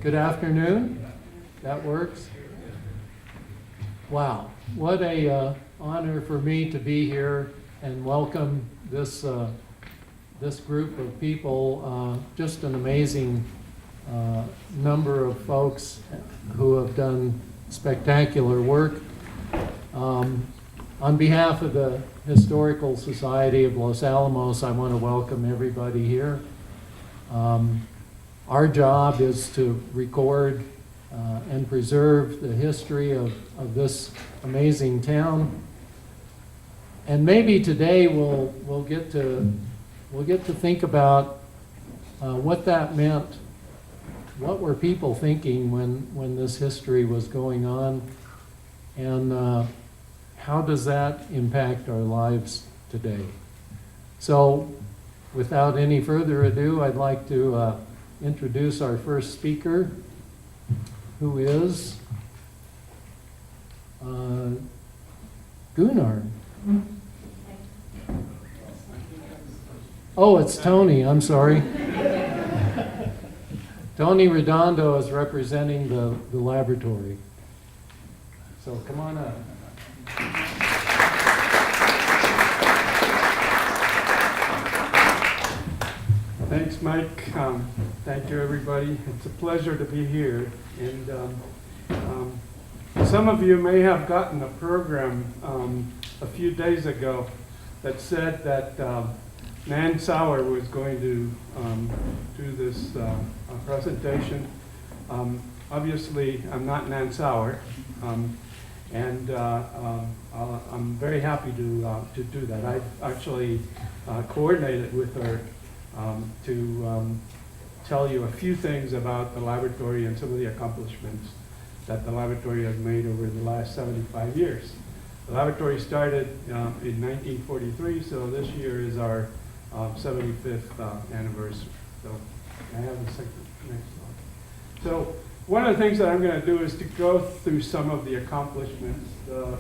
Good afternoon. That works. Wow, what a honor for me to be here and welcome this this group of people. Just an amazing number of folks who have done spectacular work. On behalf of the Historical Society of Los Alamos, I want to welcome everybody here. Our job is to record and preserve the history of this amazing town. And maybe today we'll get to think about what that meant. What were people thinking when this history was going on, and how does that impact our lives today? So, without any further ado, I'd like to introduce our first speaker, who is Gunnar. Oh, it's Tony, I'm sorry. Tony Redondo is representing the laboratory. So come on up. Thanks, Mike. Thank you, everybody. It's a pleasure to be here. And some of you may have gotten a program a few days ago that said that Nan Sauer was going to do this presentation. Obviously, I'm not Nan Sauer, and I'm very happy to do that. I've actually coordinated with her to tell you a few things about the laboratory and some of the accomplishments that the laboratory has made over the last 75 years. The laboratory started in 1943, so this year is our 75th anniversary. So I have the next slide. So one of the things that I'm going to do is to go through some of the accomplishments. The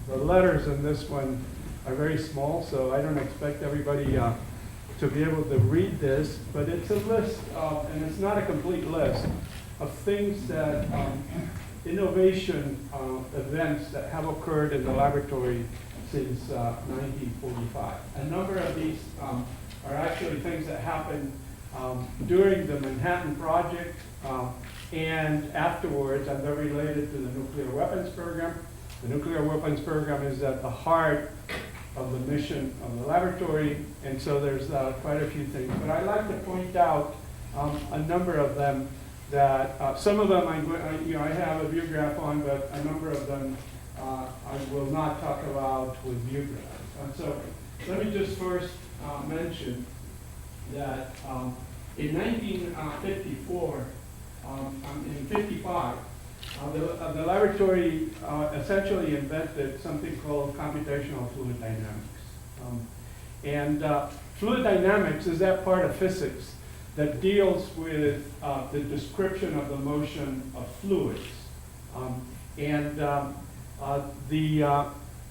letters in this one are very small, so I don't expect everybody to be able to read this, but it's a list of, and it's not a complete list, of things that, innovation events that have occurred in the laboratory since 1945. A number of these are actually things that happened during the Manhattan Project and afterwards, and they're related to the nuclear weapons program. The nuclear weapons program is at the heart of the mission of the laboratory, and so there's quite a few things. But I'd like to point out a number of them that, some of them I have a view graph on, but a number of them I will not talk about with view graphs. And so let me just first mention that in 1954, in 55, the laboratory essentially invented something called computational fluid dynamics. Fluid dynamics is that part of physics that deals with the description of the motion of fluids.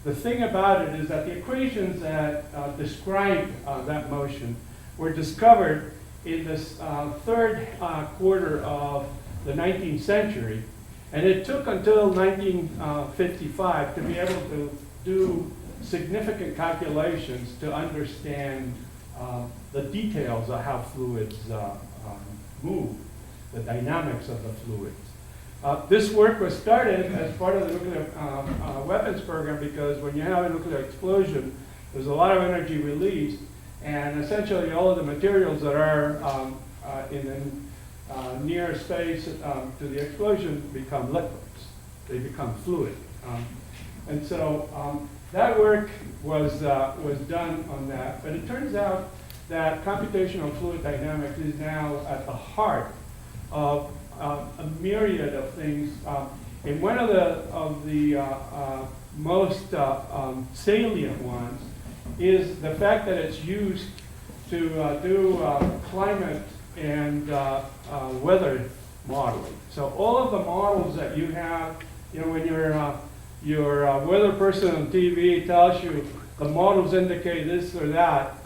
The thing about it is that the equations that describe that motion were discovered in this third quarter of the 19th century. And it took until 1955 to be able to do significant calculations to understand the details of how fluids move, the dynamics of the fluids. This work was started as part of the nuclear weapons program because when you have a nuclear explosion, there's a lot of energy released, and essentially all of the materials that are in the near space to the explosion become liquids. They become fluid. And so that work was done on that. But it turns out that computational fluid dynamics is now at the heart of a myriad of things. And one of the most salient ones is the fact that it's used to do climate and weather modeling. So all of the models that you have, when your weather person on TV tells you the models indicate this or that,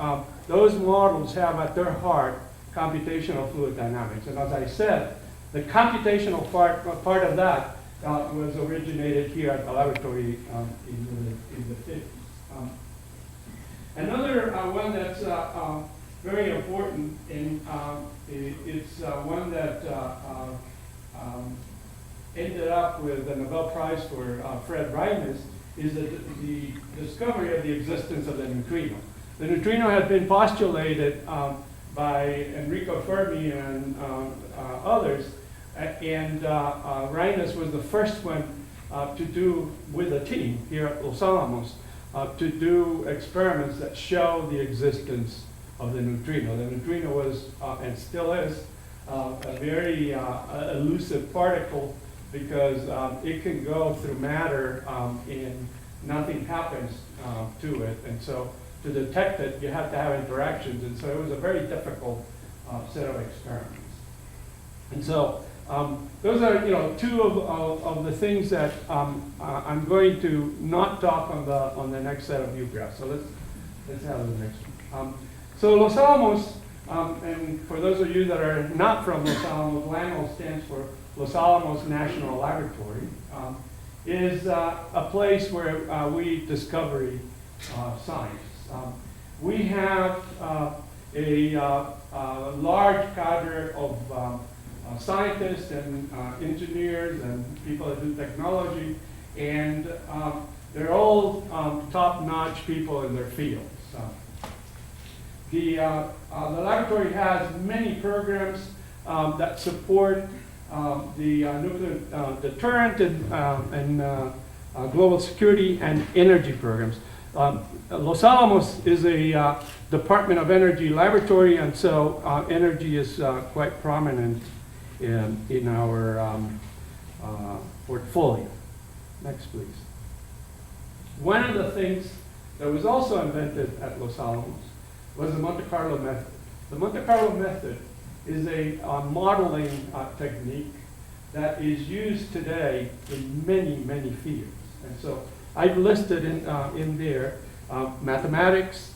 those models have at their heart computational fluid dynamics. And as I said, The computational part of that was originated here at the laboratory in the 50s. Another one that's very important, and it's one that ended up with the Nobel Prize for Fred Reines, is the discovery of the existence of the neutrino. The neutrino had been postulated by Enrico Fermi and others, and Reines was the first one to do, with a team here at Los Alamos, to do experiments that show the existence of the neutrino. The neutrino was, and still is, a very elusive particle because it can go through matter and nothing happens to it. And so to detect it, you have to have interactions. And so it was a very difficult set of experiments. And so those are, two of the things that I'm going to not talk on the next set of view graphs. So let's have the next one. So Los Alamos, and for those of you that are not from Los Alamos, LANO stands for Los Alamos National Laboratory, is a place where we discover science. We have a large cadre of scientists and engineers and people that do technology, and they're all top-notch people in their fields. The laboratory has many programs that support the nuclear deterrent and global security and energy programs. Los Alamos is a Department of Energy laboratory, and so energy is quite prominent in our portfolio. Next, please. One of the things that was also invented at Los Alamos was the Monte Carlo method. The Monte Carlo method is a modeling technique that is used today in many, many fields. And so I've listed in there mathematics,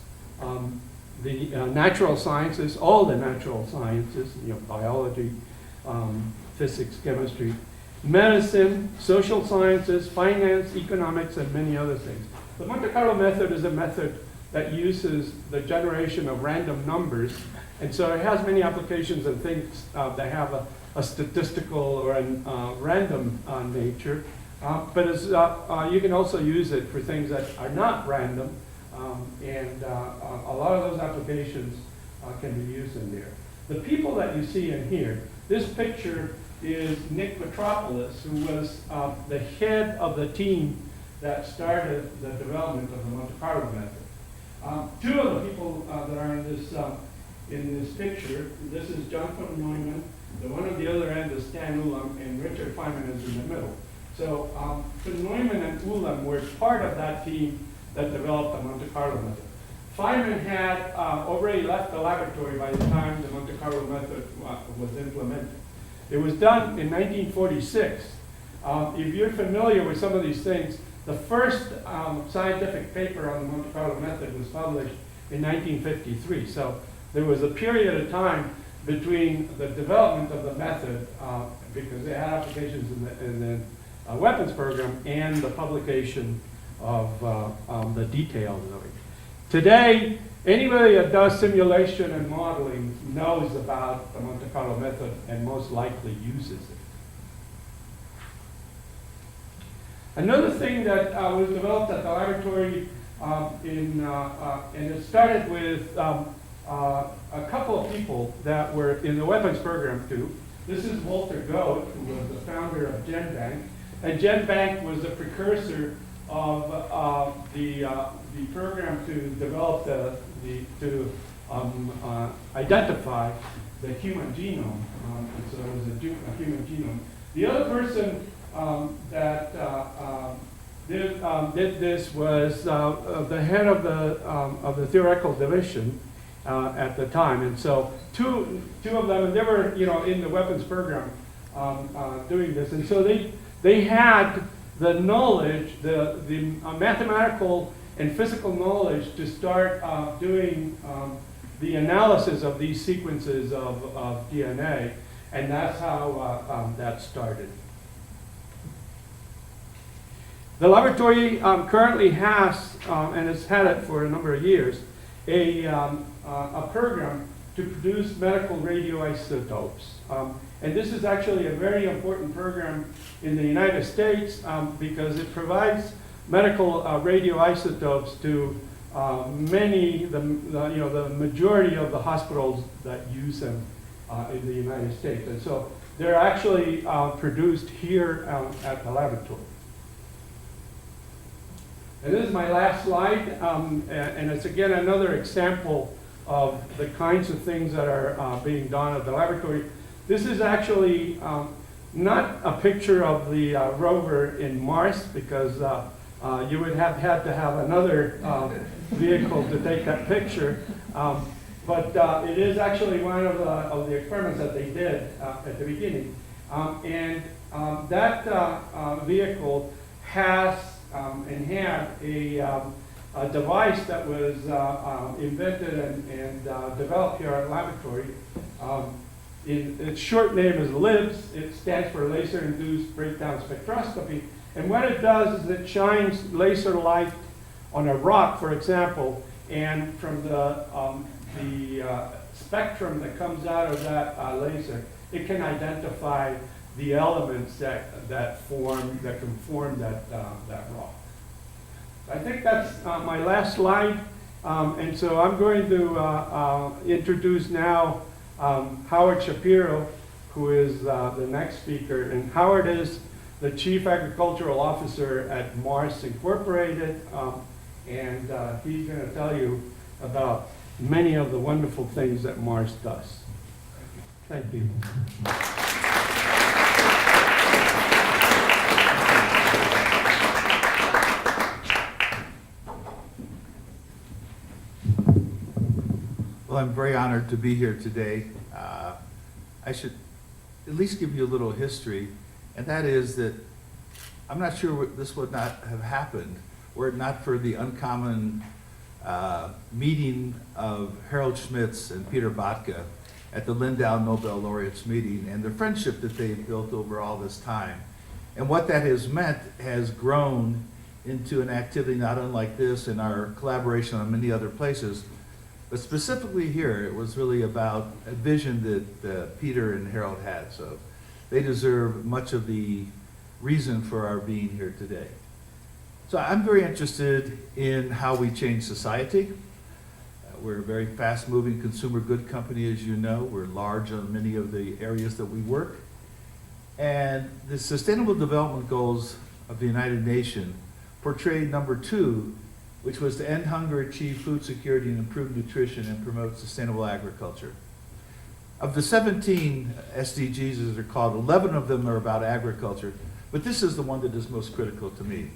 the natural sciences, all the natural sciences, biology, physics, chemistry, medicine, social sciences, finance, economics, and many other things. The Monte Carlo method is a method that uses the generation of random numbers, and so it has many applications and things that have a statistical or a random nature, but you can also use it for things that are not random, and a lot of those applications can be used in there. The people that you see in here, this picture is Nick Petropoulos, who was the head of the team that started the development of the Monte Carlo method. Two of the people that are in this picture, this is John von Neumann, the one on the other end is Stan Ulam, and Richard Feynman is in the middle. So von Neumann and Ulam were part of that team that developed the Monte Carlo method. Feynman had already left the laboratory by the time the Monte Carlo method was implemented. It was done in 1946. If you're familiar with some of these things, the first scientific paper on the Monte Carlo method was published in 1953. So there was a period of time between the development of the method, because they had applications in the weapons program, and the publication of the details of it. Today, anybody that does simulation and modeling knows about the Monte Carlo method and most likely uses it. Another thing that was developed at the laboratory, and it started with a couple of people that were in the weapons program too. This is Walter Goat, who was the founder of GenBank. And GenBank was the precursor of the program to develop to identify the human genome. And so it was a human genome. The other person that did this was the head of the theoretical division at the time, and so two of them, and they were in the weapons program doing this, and so they had the knowledge, the mathematical and physical knowledge to start doing the analysis of these sequences of DNA. And that's how that started. The laboratory currently has, and has had it for a number of years, a program to produce medical radioisotopes. And this is actually a very important program in the United States because it provides medical radioisotopes to many, the majority of the hospitals that use them in the United States. And so they're actually produced here at the laboratory. And this is my last slide, and it's again another example of the kinds of things that are being done at the laboratory. This is actually not a picture of the rover in Mars, because you would have had to have another vehicle to take that picture. But it is actually one of the experiments that they did at the beginning. That vehicle has and had a device that was invented and developed here at the laboratory. Its short name is LIBS. It stands for Laser-Induced Breakdown Spectroscopy. And what it does is it shines laser light on a rock, for example, and from the spectrum that comes out of that laser, it can identify the elements that can form that rock. I think that's my last slide, and so I'm going to introduce now Howard Shapiro, who is the next speaker. And Howard is the Chief Agricultural Officer at Mars Incorporated, and he's going to tell you about many of the wonderful things that Mars does. Thank you. Well, I'm very honored to be here today. I should at least give you a little history, and that is that I'm not sure this would not have happened were it not for the uncommon meeting of Harold Schmitz and Peter Botka at the Lindau Nobel Laureates meeting, and the friendship that they've built over all this time. And what that has meant has grown into an activity not unlike this in our collaboration on many other places. But specifically here, it was really about a vision that Peter and Harold had. So they deserve much of the reason for our being here today. So I'm very interested in how we change society. We're a very fast-moving consumer good company, as you know. We're large on many of the areas that we work. And the Sustainable Development Goals of the United Nations portrayed number 2, which was to end hunger, achieve food security, and improve nutrition, and promote sustainable agriculture. Of the 17 SDGs, as they're called, 11 of them are about agriculture, but this is the one that is most critical to me.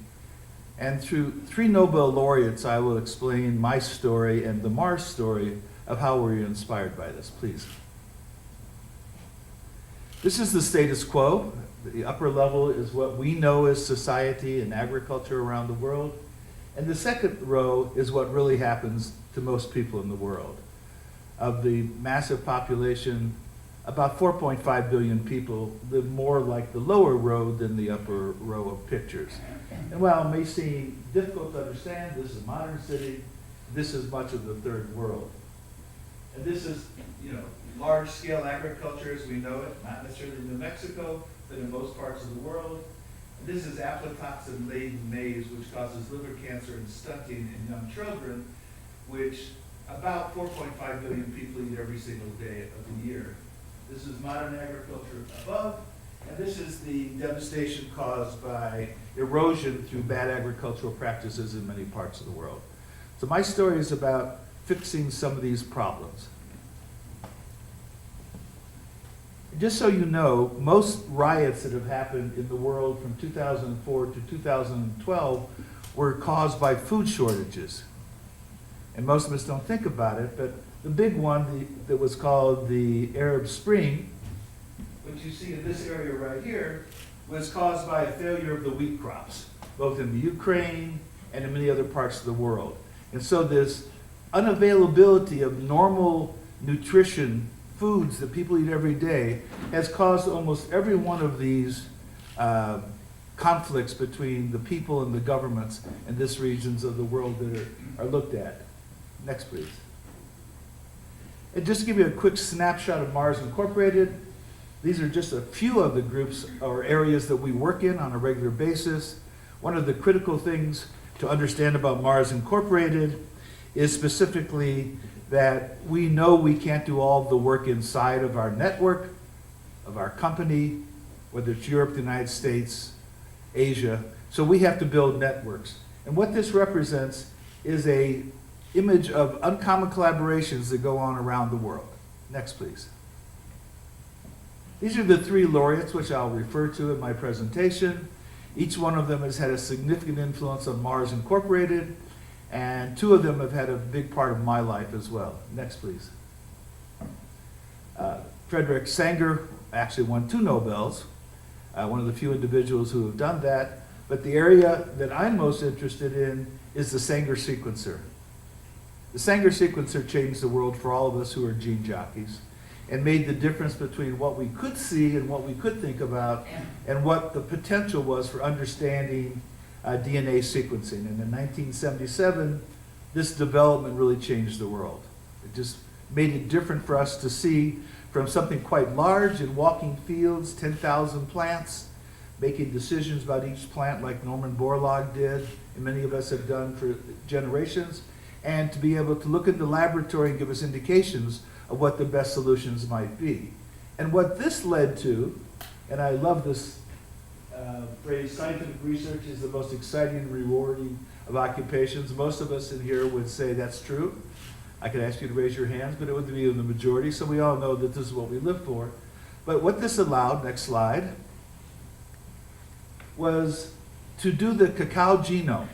And through 3 Nobel laureates, I will explain my story and the Mars story of how we were inspired by this. Please. This is the status quo. The upper level is what we know as society and agriculture around the world. And the second row is what really happens to most people in the world. Of the massive population, about 4.5 billion people live more like the lower row than the upper row of pictures. And while it may seem difficult to understand, this is a modern city, this is much of the third world. And this is, large-scale agriculture as we know it, not necessarily in New Mexico, but in most parts of the world. This is aflatoxin-laden maize, which causes liver cancer and stunting in young children, which about 4.5 billion people eat every single day of the year. This is modern agriculture above, and this is the devastation caused by erosion through bad agricultural practices in many parts of the world. So my story is about fixing some of these problems. Just so you know, most riots that have happened in the world from 2004 to 2012 were caused by food shortages. And most of us don't think about it, but the big one that was called the Arab Spring, which you see in this area right here, was caused by a failure of the wheat crops, both in the Ukraine and in many other parts of the world. And so this unavailability of normal nutrition foods that people eat every day has caused almost every one of these conflicts between the people and the governments in this regions of the world that are looked at. Next, please. And just to give you a quick snapshot of Mars Incorporated, these are just a few of the groups or areas that we work in on a regular basis. One of the critical things to understand about Mars Incorporated is specifically that we know we can't do all the work inside of our network, of our company, whether it's Europe, the United States, Asia. So we have to build networks. And what this represents is a image of uncommon collaborations that go on around the world. Next, please. These are the 3 laureates which I'll refer to in my presentation. Each one of them has had a significant influence on Mars Incorporated, and 2 of them have had a big part of my life as well. Next, please. Frederick Sanger actually won 2 Nobels, one of the few individuals who have done that. But the area that I'm most interested in is the Sanger sequencer. The Sanger sequencer changed the world for all of us who are gene jockeys and made the difference between what we could see and what we could think about and what the potential was for understanding DNA sequencing. And in 1977, this development really changed the world. It just made it different for us to see from something quite large in walking fields, 10,000 plants, making decisions about each plant like Norman Borlaug did, and many of us have done for generations, and to be able to look at the laboratory and give us indications of what the best solutions might be. And what this led to, and I love this phrase, scientific research is the most exciting and rewarding of occupations. Most of us in here would say that's true. I could ask you to raise your hands, but it would be in the majority, so we all know that this is what we live for. But what this allowed, next slide, was to do the cacao genome.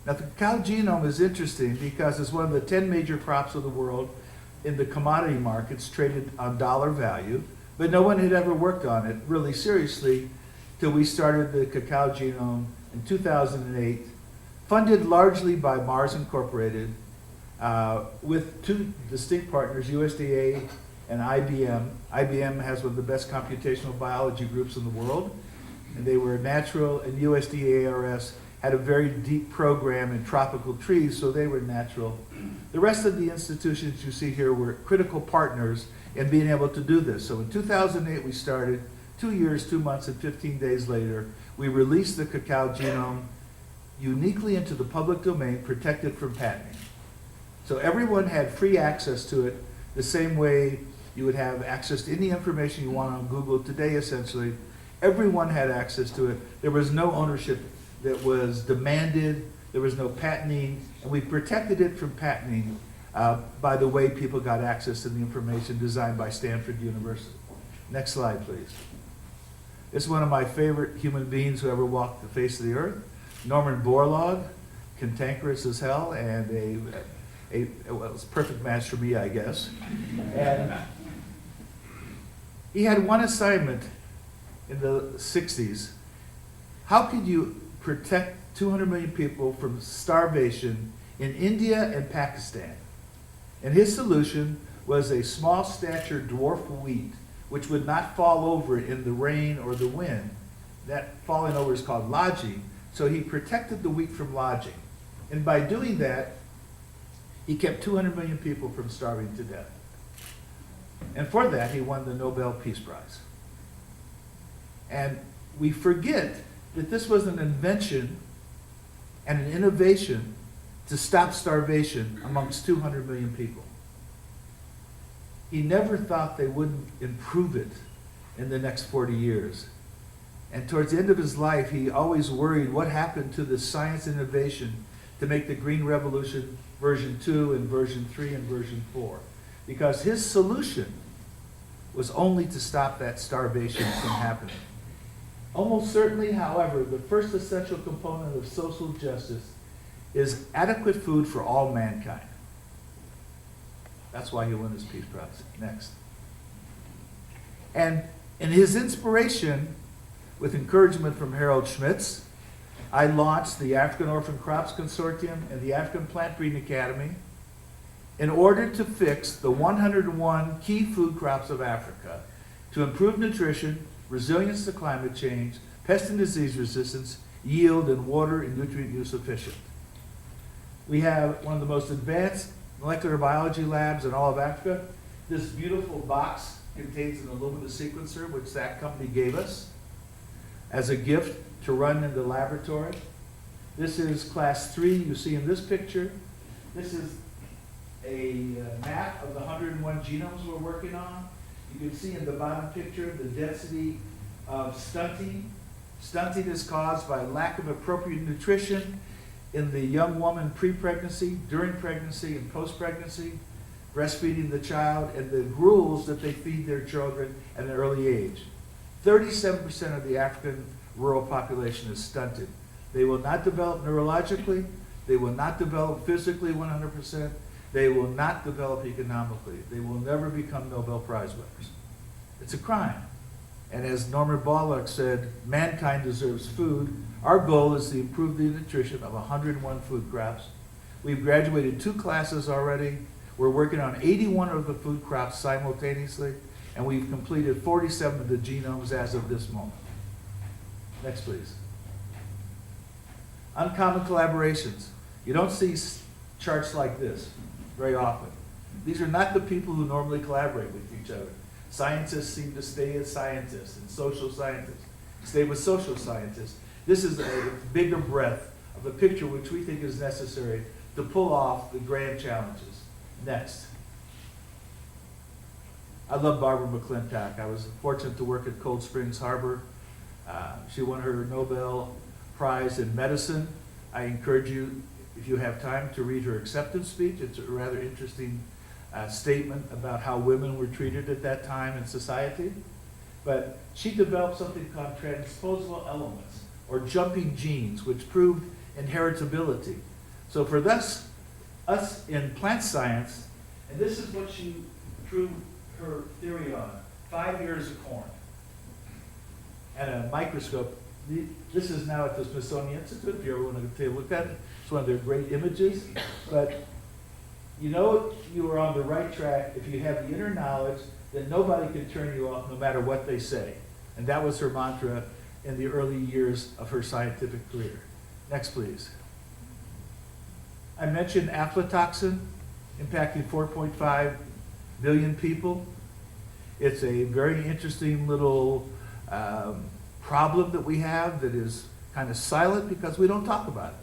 Now, the cacao genome is interesting because it's one of the 10 major crops of the world in the commodity markets traded on dollar value, but no one had ever worked on it really seriously till we started the cacao genome in 2008, funded largely by Mars Incorporated, with 2 distinct partners, USDA and IBM. IBM has one of the best computational biology groups in the world, and they were natural, and USDA ARS had a very deep program in tropical trees, so they were natural. The rest of the institutions you see here were critical partners in being able to do this. So in 2008 we started, 2 years, 2 months, and 15 days later, we released the cacao genome uniquely into the public domain, protected from patenting. So everyone had free access to it, the same way you would have access to any information you want on Google today, essentially. Everyone had access to it. There was no ownership that was demanded. There was no patenting, and we protected it from patenting by the way people got access to the information designed by Stanford University. Next slide, please. It's one of my favorite human beings who ever walked the face of the earth, Norman Borlaug, cantankerous as hell, and well, it was a perfect match for me, I guess. And he had one assignment in the 60s. How could you protect 200 million people from starvation in India and Pakistan? And his solution was a small stature dwarf wheat, which would not fall over in the rain or the wind. That falling over is called lodging. So he protected the wheat from lodging. And by doing that, he kept 200 million people from starving to death. And for that, he won the Nobel Peace Prize. And we forget that this was an invention and an innovation to stop starvation amongst 200 million people. He never thought they wouldn't improve it in the next 40 years. And towards the end of his life, he always worried what happened to the science innovation to make the Green Revolution version 2 and version 3 and version 4. Because his solution was only to stop that starvation from happening. Almost certainly, however, the first essential component of social justice is adequate food for all mankind. That's why he won his Peace Prize. Next. And in his inspiration, with encouragement from Harold Schmitz, I launched the African Orphan Crops Consortium and the African Plant Breeding Academy. in order to fix the 101 key food crops of Africa to improve nutrition, resilience to climate change, pest and disease resistance, yield, and water and nutrient use efficient. We have one of the most advanced molecular biology labs in all of Africa. This beautiful box contains an Illumina sequencer, which that company gave us as a gift to run in the laboratory. This is class 3, you see in this picture. This is a map of the 101 genomes we're working on. You can see in the bottom picture the density of stunting. Stunting is caused by lack of appropriate nutrition in the young woman pre-pregnancy, during pregnancy, and post-pregnancy, breastfeeding the child, and the gruels that they feed their children at an early age. 37% of the African rural population is stunted. They will not develop neurologically, they will not develop physically 100%, they will not develop economically. They will never become Nobel Prize winners. It's a crime. And as Norman Borlaug said, mankind deserves food. Our goal is to improve the nutrition of 101 food crops. We've graduated 2 classes already. We're working on 81 of the food crops simultaneously, and we've completed 47 of the genomes as of this moment. Next, please. Uncommon collaborations. You don't see charts like this very often. These are not the people who normally collaborate with each other. Scientists seem to stay as scientists, and social scientists stay with social scientists. This is a bigger breadth of a picture which we think is necessary to pull off the grand challenges. Next. I love Barbara Mcclintock. I was fortunate to work at Cold Springs Harbor. She won her Nobel Prize in medicine. I encourage you, if you have time, to read her acceptance speech. It's a rather interesting statement about how women were treated at that time in society. But she developed something called transposable elements, or jumping genes, which proved inheritability. So for us in plant science, and this is what she proved her theory on, 5 years of corn and a microscope. This is now at the Smithsonian Institute, if you ever want to take a look at it. It's one of their great images. But you know you are on the right track if you have the inner knowledge that nobody can turn you off no matter what they say. And that was her mantra in the early years of her scientific career. Next, please. I mentioned aflatoxin impacting 4.5 billion people. It's a very interesting little problem that we have that is kind of silent because we don't talk about it.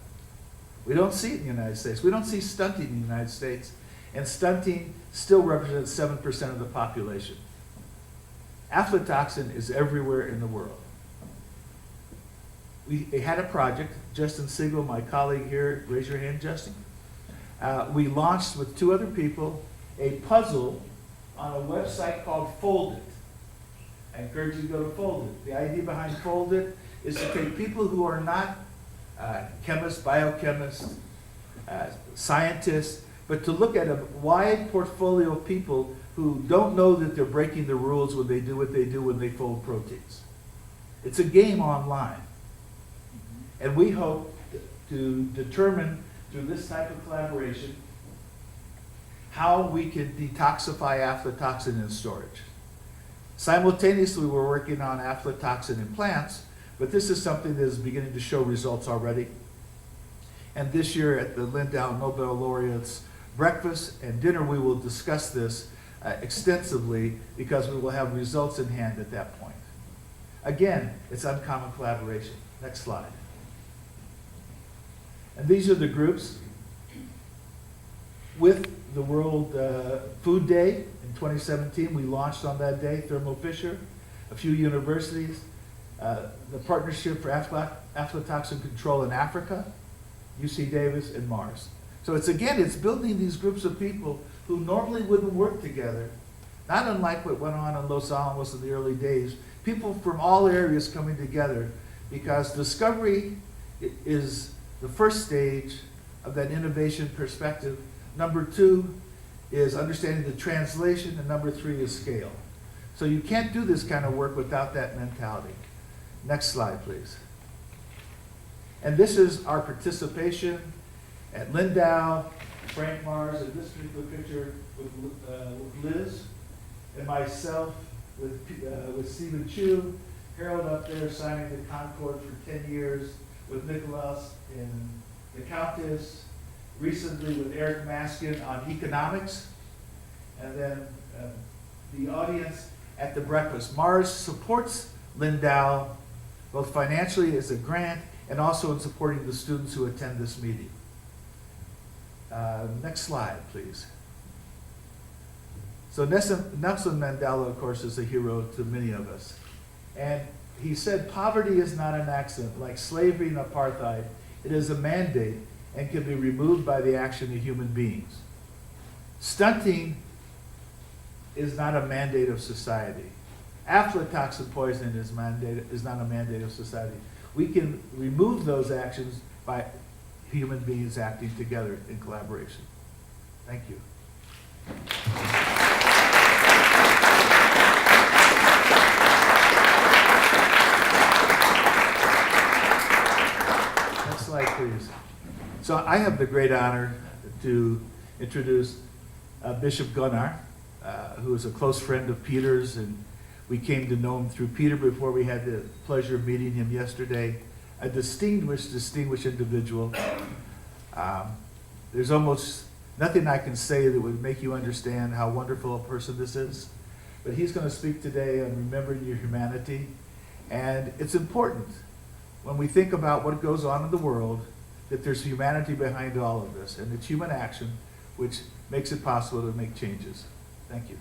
We don't see it in the United States. We don't see stunting in the United States. And stunting still represents 7% of the population. Aflatoxin is everywhere in the world. We had a project, Justin Siegel, my colleague here, raise your hand, Justin. We launched with 2 other people a puzzle on a website called Fold It. I encourage you to go to Fold It. The idea behind Fold It is to take people who are not chemists, biochemists, scientists, but to look at a wide portfolio of people who don't know that they're breaking the rules when they do what they do when they fold proteins. It's a game online. And we hope to determine through this type of collaboration how we can detoxify aflatoxin in storage. Simultaneously, we're working on aflatoxin in plants, but this is something that is beginning to show results already. And this year at the Lindau Nobel Laureates breakfast and dinner, we will discuss this extensively because we will have results in hand at that point. Again, it's uncommon collaboration. Next slide. And these are the groups. With the World Food Day in 2017, we launched on that day, Thermo Fisher, a few universities, the Partnership for Aflatoxin Control in Africa, UC Davis, and Mars. So it's building these groups of people who normally wouldn't work together, not unlike what went on in Los Alamos in the early days, people from all areas coming together because discovery is the first stage of that innovation perspective. Number 2 is understanding the translation, and number 3 is scale. So you can't do this kind of work without that mentality. Next slide, please. And this is our participation at Lindau Frank Mars in this particular picture with Liz, and myself with Stephen Chu, Harold up there signing the Concord for 10 years with Nicholas and the Countess, recently with Eric Maskin on economics, and then the audience at the breakfast. Mars supports Lindau both financially as a grant and also in supporting the students who attend this meeting. Next slide, please. So Nelson Mandela, of course, is a hero to many of us. And he said, poverty is not an accident. Like slavery and apartheid, it is a mandate and can be removed by the action of human beings. Stunting is not a mandate of society. Aflatoxin poisoning is not a mandate of society. We can remove those actions by human beings acting together in collaboration. Thank you. Next slide, please. So I have the great honor to introduce Bishop Gunnar, who is a close friend of Peter's, and we came to know him through Peter before we had the pleasure of meeting him yesterday. A distinguished individual. There's almost nothing I can say that would make you understand how wonderful a person this is. But he's going to speak today on remembering your humanity. And it's important when we think about what goes on in the world that there's humanity behind all of this. And it's human action which makes it possible to make changes. Thank you.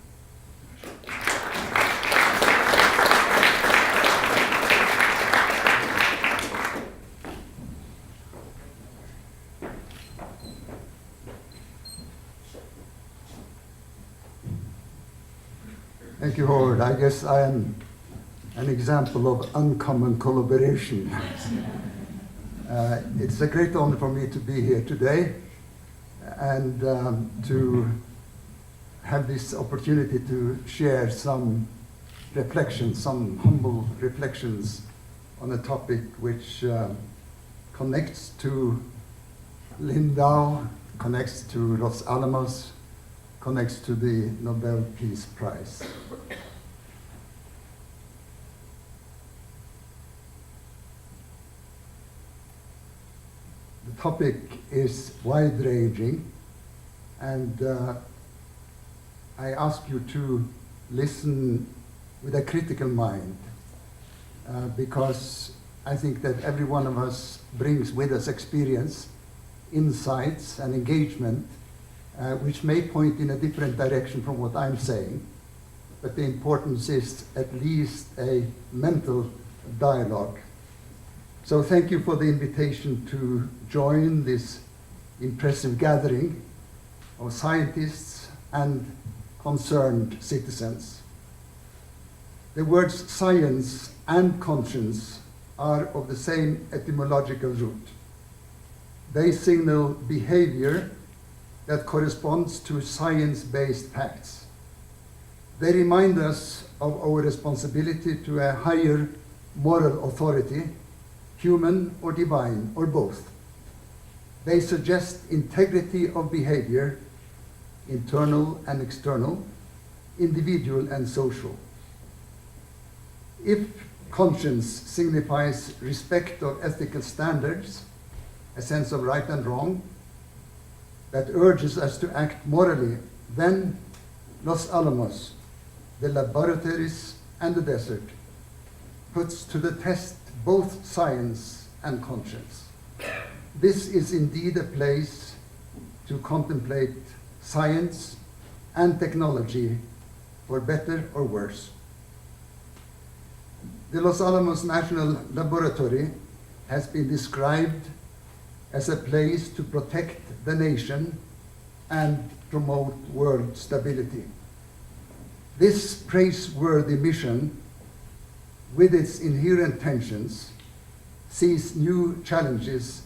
Thank you, Howard. I guess I am an example of uncommon collaboration. It's a great honor for me to be here today and to have this opportunity to share some reflections, some humble reflections on a topic which connects to Lindau, connects to Los Alamos, connects to the Nobel Peace Prize. The topic is wide-ranging, and I ask you to listen with a critical mind, because I think that every one of us brings with us experience, insights, and engagement which may point in a different direction from what I'm saying, but the importance is at least a mental dialogue. So thank you for the invitation to join this impressive gathering of scientists and concerned citizens. The words science and conscience are of the same etymological root. They signal behavior that corresponds to science-based facts. They remind us of our responsibility to a higher moral authority, human or divine, or both. They suggest integrity of behavior, internal and external, individual and social. If conscience signifies respect of ethical standards, a sense of right and wrong, that urges us to act morally, then Los Alamos, the laboratories and the desert, puts to the test both science and conscience. This is indeed a place to contemplate science and technology for better or worse. The Los Alamos National Laboratory has been described as a place to protect the nation and promote world stability. This praiseworthy mission, with its inherent tensions, sees new challenges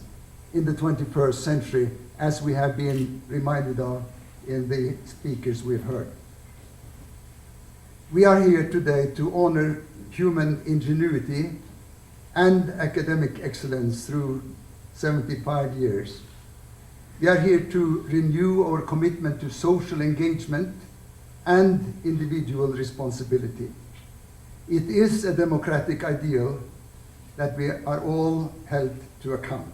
in the 21st century, as we have been reminded of in the speakers we've heard. We are here today to honor human ingenuity and academic excellence through 75 years. We are here to renew our commitment to social engagement and individual responsibility. It is a democratic ideal that we are all held to account.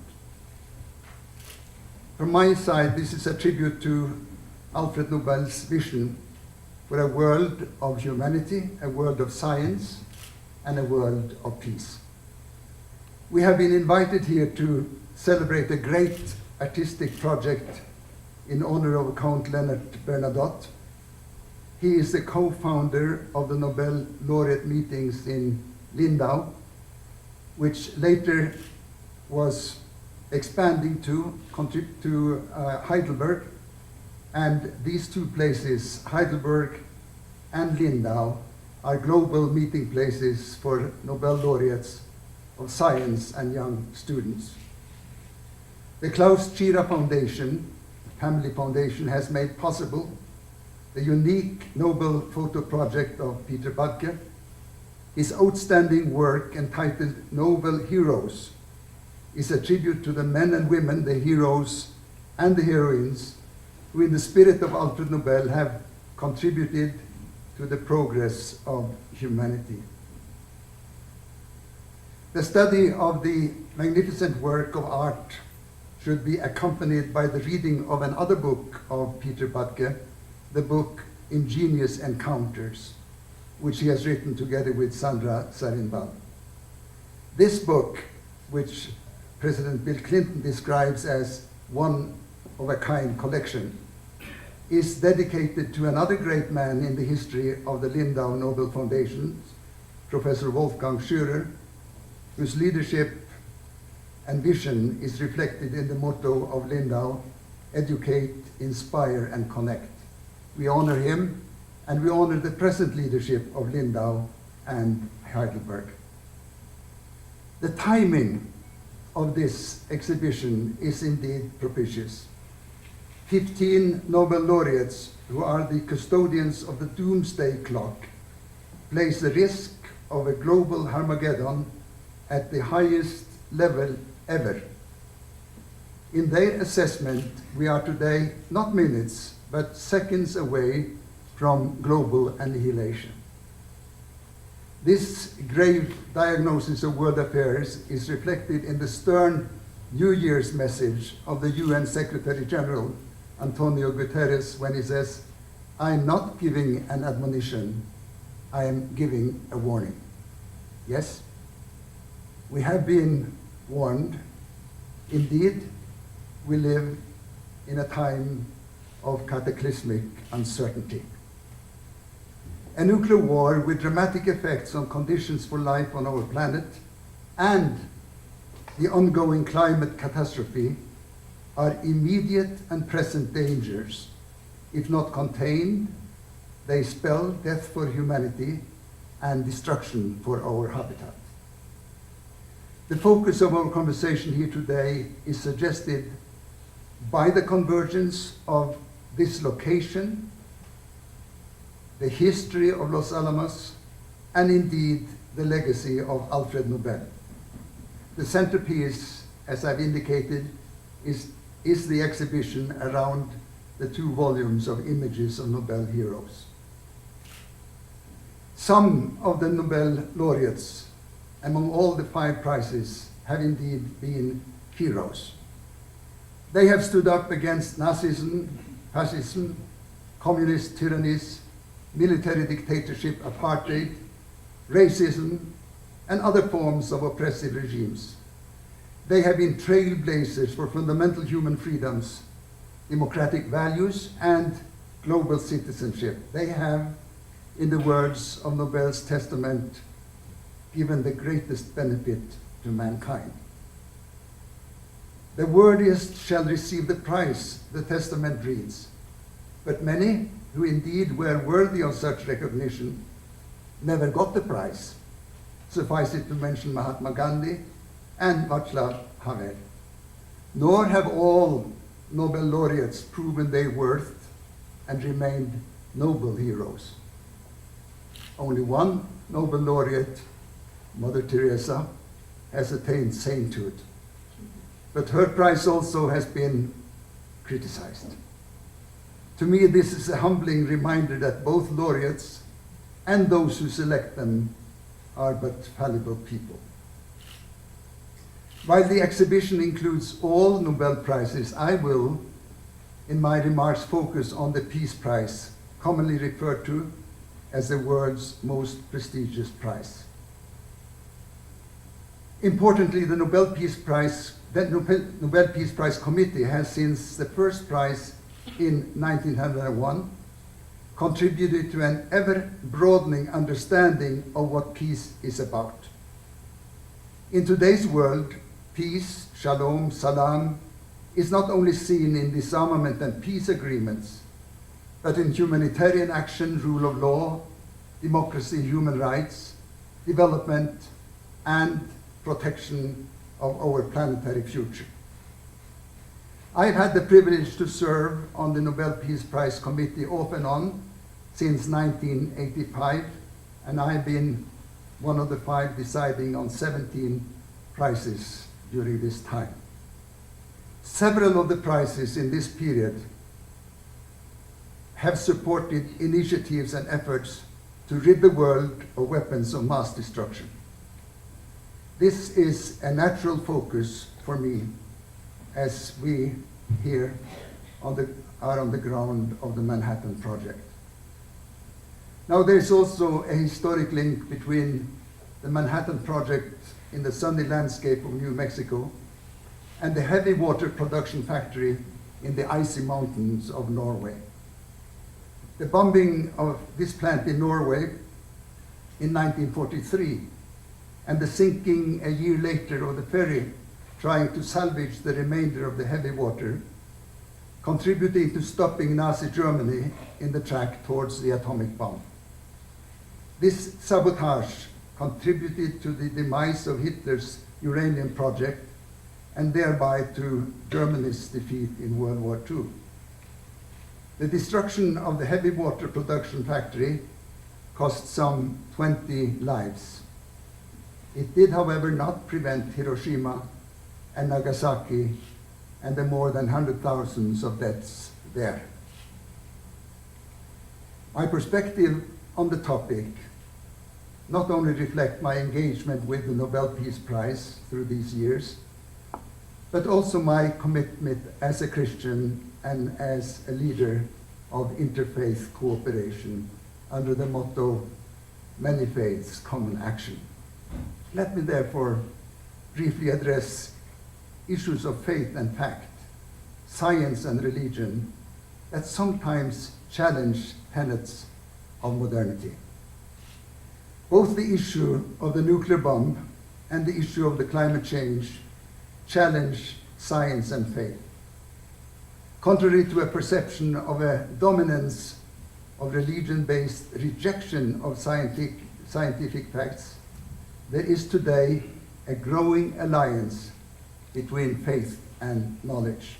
From my side, this is a tribute to Alfred Nobel's vision for a world of humanity, a world of science, and a world of peace. We have been invited here to celebrate a great artistic project in honor of Count Leonard Bernadotte. He is the co-founder of the Nobel laureate meetings in Lindau, which later was expanding to Heidelberg. And these two places, Heidelberg and Lindau, are global meeting places for Nobel laureates of science and young students. The Klaus Tschira Foundation, Family Foundation, has made possible the unique Nobel photo project of Peter Badke. His outstanding work entitled Nobel Heroes is a tribute to the men and women, the heroes and the heroines, who in the spirit of Alfred Nobel have contributed to the progress of humanity. The study of the magnificent work of art should be accompanied by the reading of another book of Peter Badke, the book Ingenious Encounters, which he has written together with Sandra Sarinbal. This book, which President Bill Clinton describes as one-of-a-kind collection, is dedicated to another great man in the history of the Lindau Nobel Foundation, Professor Wolfgang Schürer, whose leadership and vision is reflected in the motto of Lindau, educate, inspire, and connect. We honor him, and we honor the present leadership of Lindau and Heidelberg. The timing of this exhibition is indeed propitious. 15 Nobel laureates, who are the custodians of the doomsday clock, place the risk of a global Armageddon at the highest level ever. In their assessment, we are today not minutes, but seconds away from global annihilation. This grave diagnosis of world affairs is reflected in the stern New Year's message of the UN Secretary General, Antonio Guterres, when he says, "I'm not giving an admonition, I am giving a warning." Yes, we have been warned. Indeed, we live in a time of cataclysmic uncertainty. A nuclear war with dramatic effects on conditions for life on our planet and the ongoing climate catastrophe are immediate and present dangers. If not contained, they spell death for humanity and destruction for our habitat. The focus of our conversation here today is suggested by the convergence of this location, the history of Los Alamos, and indeed the legacy of Alfred Nobel. The centerpiece, as I've indicated, is the exhibition around the 2 volumes of images of Nobel heroes. Some of the Nobel laureates, among all the 5 prizes, have indeed been heroes. They have stood up against Nazism, fascism, communist tyrannies, military dictatorship, apartheid, racism, and other forms of oppressive regimes. They have been trailblazers for fundamental human freedoms, democratic values, and global citizenship. They have, in the words of Nobel's testament, given the greatest benefit to mankind. The worthiest shall receive the prize, the testament reads. But many, who indeed were worthy of such recognition, never got the prize. Suffice it to mention Mahatma Gandhi and Václav Havel. Nor have all Nobel laureates proven their worth and remained noble heroes. Only one Nobel laureate, Mother Teresa, has attained sainthood. But her prize also has been criticized. To me, this is a humbling reminder that both laureates and those who select them are but fallible people. While the exhibition includes all Nobel Prizes, I will, in my remarks, focus on the Peace Prize, commonly referred to as the world's most prestigious prize. Importantly, the Nobel Peace Prize Committee has, since the first prize in 1901, contributed to an ever-broadening understanding of what peace is about. In today's world, peace, shalom, salam, is not only seen in disarmament and peace agreements, but in humanitarian action, rule of law, democracy, human rights, development, and protection of our planetary future. I've had the privilege to serve on the Nobel Peace Prize Committee off and on since 1985, and I've been one of the 5 deciding on 17 prizes during this time. Several of the prizes in this period have supported initiatives and efforts to rid the world of weapons of mass destruction. This is a natural focus for me as we here are on the ground of the Manhattan Project. Now, there's also a historic link between the Manhattan Project in the sunny landscape of New Mexico and the heavy water production factory in the icy mountains of Norway. The bombing of this plant in Norway in 1943 and the sinking a year later of the ferry trying to salvage the remainder of the heavy water, contributing to stopping Nazi Germany in the track towards the atomic bomb. This sabotage contributed to the demise of Hitler's uranium project and thereby to Germany's defeat in World War II. The destruction of the heavy water production factory cost some 20 lives. It did, however, not prevent Hiroshima and Nagasaki and the more than 100,000 of deaths there. My perspective on the topic not only reflect my engagement with the Nobel Peace Prize through these years, but also my commitment as a Christian and as a leader of interfaith cooperation under the motto, many faiths, common action. Let me therefore briefly address issues of faith and fact, science and religion that sometimes challenge tenets of modernity. Both the issue of the nuclear bomb and the issue of the climate change challenge science and faith. Contrary to a perception of a dominance of religion-based rejection of scientific facts, there is today a growing alliance between faith and knowledge.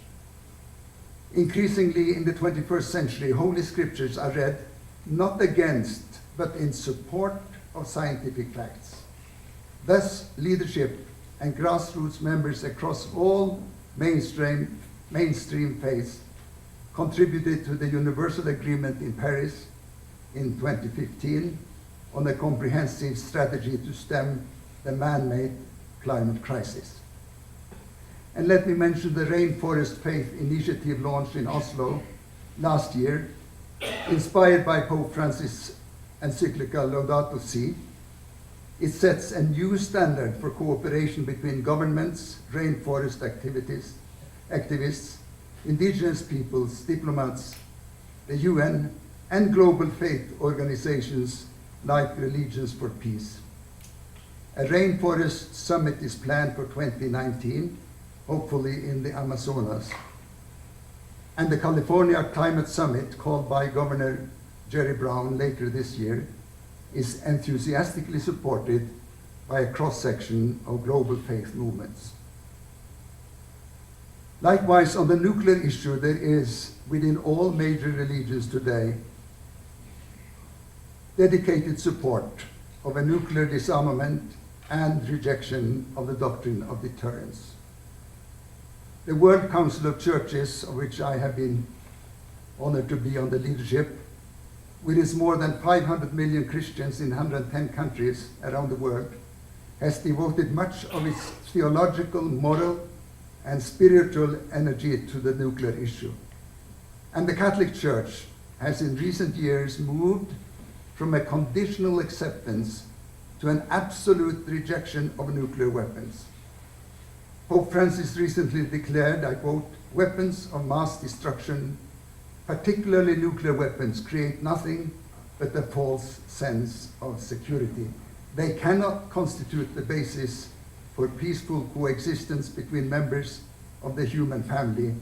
Increasingly in the 21st century, Holy Scriptures are read not against, but in support of scientific facts. Thus, leadership and grassroots members across all mainstream faiths contributed to the Universal Agreement in Paris in 2015 on a comprehensive strategy to stem the man-made climate crisis. And let me mention the Rainforest Faith initiative launched in Oslo last year, inspired by Pope Francis' encyclical Laudato Si. It sets a new standard for cooperation between governments, rainforest activists, indigenous peoples, diplomats, the UN, and global faith organizations like Religions for Peace. A rainforest summit is planned for 2019, hopefully in the Amazonas. And the California Climate Summit, called by Governor Jerry Brown later this year, is enthusiastically supported by a cross-section of global faith movements. Likewise, on the nuclear issue, there is, within all major religions today, dedicated support of a nuclear disarmament and rejection of the doctrine of deterrence. The World Council of Churches, of which I have been honored to be on the leadership, with its more than 500 million Christians in 110 countries around the world, has devoted much of its theological, moral, and spiritual energy to the nuclear issue. And the Catholic Church has in recent years moved from a conditional acceptance to an absolute rejection of nuclear weapons. Pope Francis recently declared, I quote, "Weapons of mass destruction, particularly nuclear weapons, create nothing but a false sense of security. They cannot constitute the basis for peaceful coexistence between members of the human family,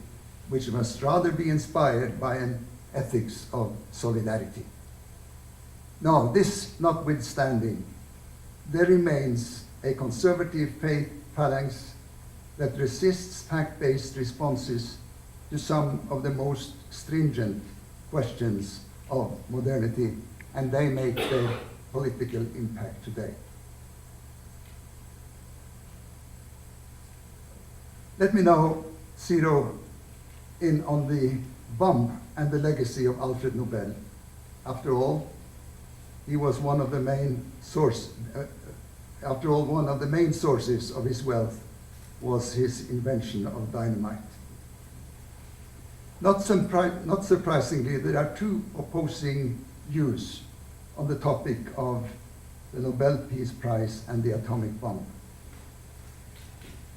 which must rather be inspired by an ethics of solidarity." Now, this notwithstanding, there remains a conservative faith phalanx that resists fact-based responses to some of the most stringent questions of modernity, and they make their political impact today. Let me now zero in on the bomb and the legacy of Alfred Nobel. After all, he was one of the main sources of his wealth was his invention of dynamite. Not surprisingly, there are two opposing views on the topic of the Nobel Peace Prize and the atomic bomb.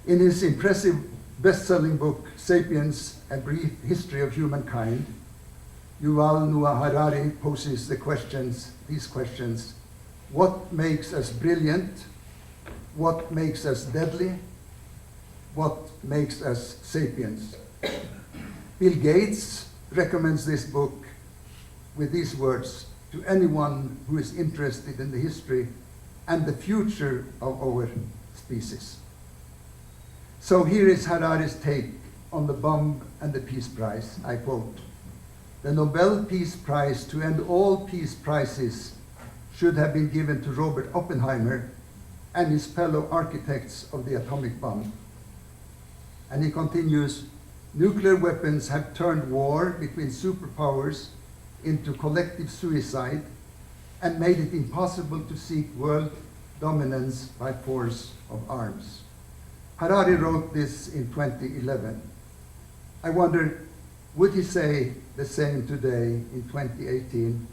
In his impressive best-selling book, Sapiens, A Brief History of Humankind, Yuval Noah Harari poses these questions: what makes us brilliant? What makes us deadly? What makes us sapiens? Bill Gates recommends this book with these words to anyone who is interested in the history and the future of our species. So here is Harari's take on the bomb and the Peace Prize. I quote, "The Nobel Peace Prize to end all peace prizes should have been given to Robert Oppenheimer and his fellow architects of the atomic bomb." And he continues, "Nuclear weapons have turned war between superpowers into collective suicide and made it impossible to seek world dominance by force of arms." Harari wrote this in 2011. I wonder, would he say the same today in 2018,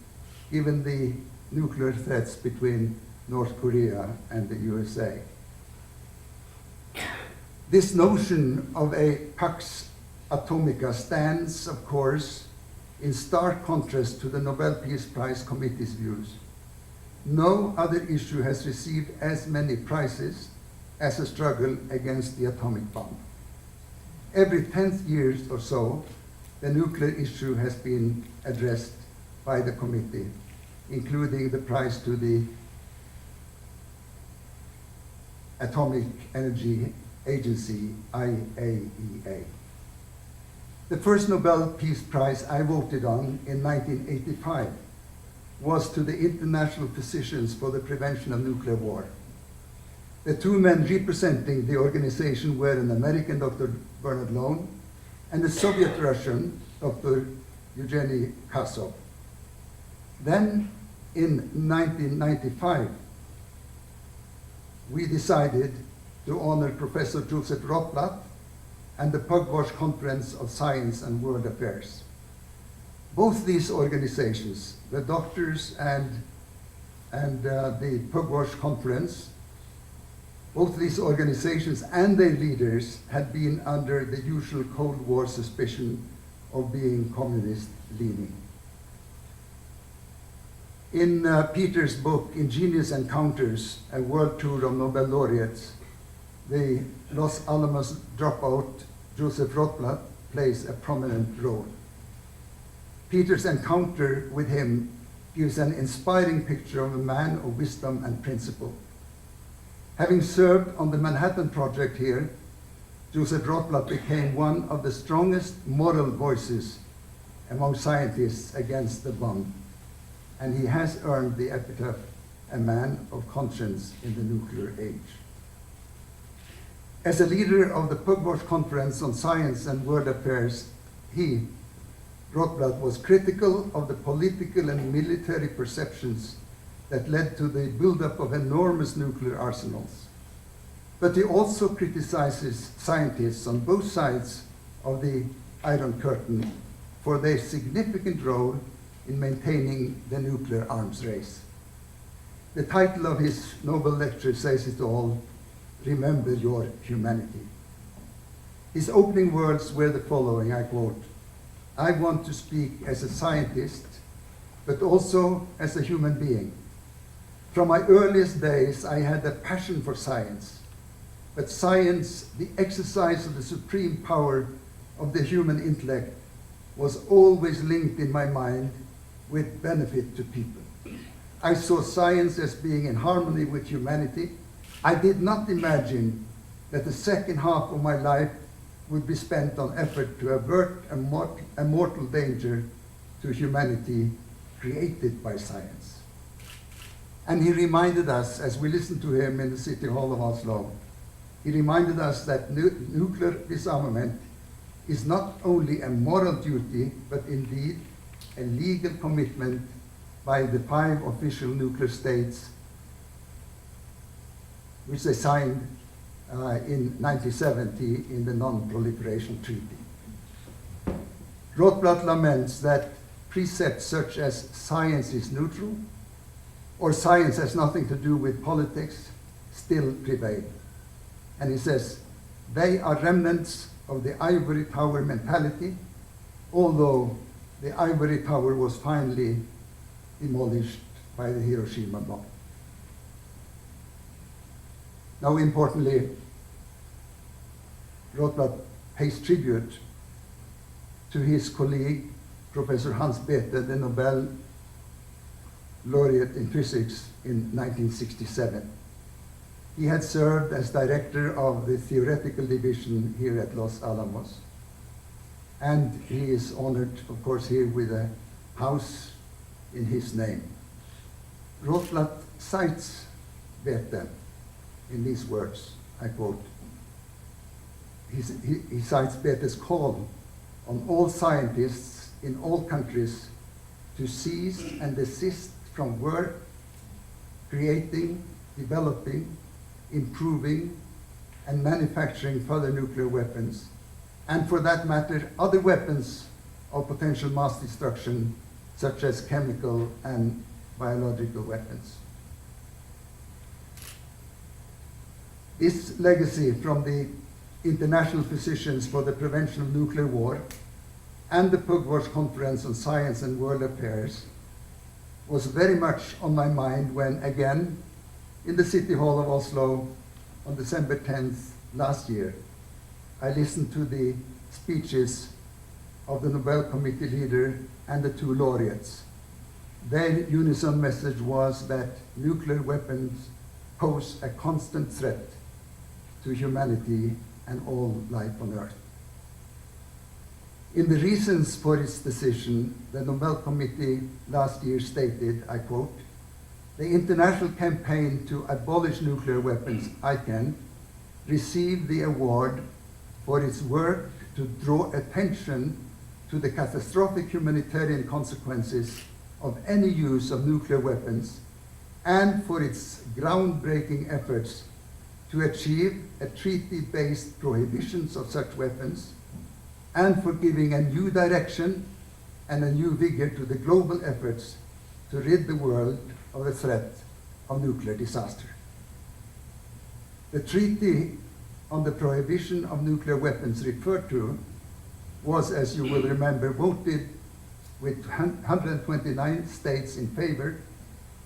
given the nuclear threats between North Korea and the USA? This notion of a Pax Atomica stands, of course, in stark contrast to the Nobel Peace Prize Committee's views. No other issue has received as many prizes as a struggle against the atomic bomb. Every 10 years or so, the nuclear issue has been addressed by the committee, including the prize to the Atomic Energy Agency, IAEA. The first Nobel Peace Prize I voted on in 1985 was to the International Physicians for the Prevention of Nuclear War. The two men representing the organization were an American, Dr. Bernard Lown, and a Soviet-Russian, Dr. Eugeny Kasov. Then, in 1995, we decided to honor Professor Joseph Rotblat and the Pugwash Conference of Science and World Affairs. Both these organizations, the doctors and the Pugwash Conference, both these organizations and their leaders had been under the usual Cold War suspicion of being communist-leaning. In Peter's book, Ingenious Encounters, a world tour of Nobel laureates, the Los Alamos dropout, Joseph Rotblat, plays a prominent role. Peter's encounter with him gives an inspiring picture of a man of wisdom and principle. Having served on the Manhattan Project here, Joseph Rotblat became one of the strongest moral voices among scientists against the bomb, and he has earned the epitaph, a man of conscience in the nuclear age. As a leader of the Pugwash Conference on Science and World Affairs, he, Rotblat, was critical of the political and military perceptions that led to the buildup of enormous nuclear arsenals. But he also criticizes scientists on both sides of the Iron Curtain for their significant role in maintaining the nuclear arms race. The title of his Nobel lecture says it all: Remember your humanity. His opening words were the following, I quote, "I want to speak as a scientist, but also as a human being. From my earliest days, I had a passion for science, but science, the exercise of the supreme power of the human intellect, was always linked in my mind with benefit to people. I saw science as being in harmony with humanity. I did not imagine that the second half of my life would be spent on effort to avert a mortal danger to humanity created by science." And he reminded us, as we listened to him in the City Hall of Oslo, he reminded us that nuclear disarmament is not only a moral duty, but indeed a legal commitment by the 5 official nuclear states, which they signed in 1970 in the Non-Proliferation Treaty. Rotblat laments that precepts such as science is neutral or science has nothing to do with politics still prevail. And he says, they are remnants of the ivory tower mentality, although the ivory tower was finally demolished by the Hiroshima bomb. Now, importantly, Rotblat pays tribute to his colleague, Professor Hans Bethe, the Nobel laureate in physics in 1967. He had served as director of the theoretical division here at Los Alamos. And he is honored, of course, here with a house in his name. Rotblat cites Bethe in these words, I quote, he cites Bethe's call on all scientists in all countries to cease and desist from work, creating, developing, improving, and manufacturing further nuclear weapons, and for that matter, other weapons of potential mass destruction, such as chemical and biological weapons. This legacy from the International Physicians for the Prevention of Nuclear War and the Pugwash Conference on Science and World Affairs was very much on my mind when, again, in the City Hall of Oslo on December 10th last year, I listened to the speeches of the Nobel Committee leader and the 2 laureates. Their unison message was that nuclear weapons pose a constant threat to humanity and all life on Earth. In the reasons for its decision, the Nobel Committee last year stated, I quote, "The international campaign to abolish nuclear weapons, ICAN, received the award for its work to draw attention to the catastrophic humanitarian consequences of any use of nuclear weapons and for its groundbreaking efforts to achieve a treaty-based prohibitions of such weapons, and for giving a new direction and a new vigor to the global efforts to rid the world of the threat of nuclear disaster." The treaty on the prohibition of nuclear weapons referred to was, as you will remember, voted with 129 states in favor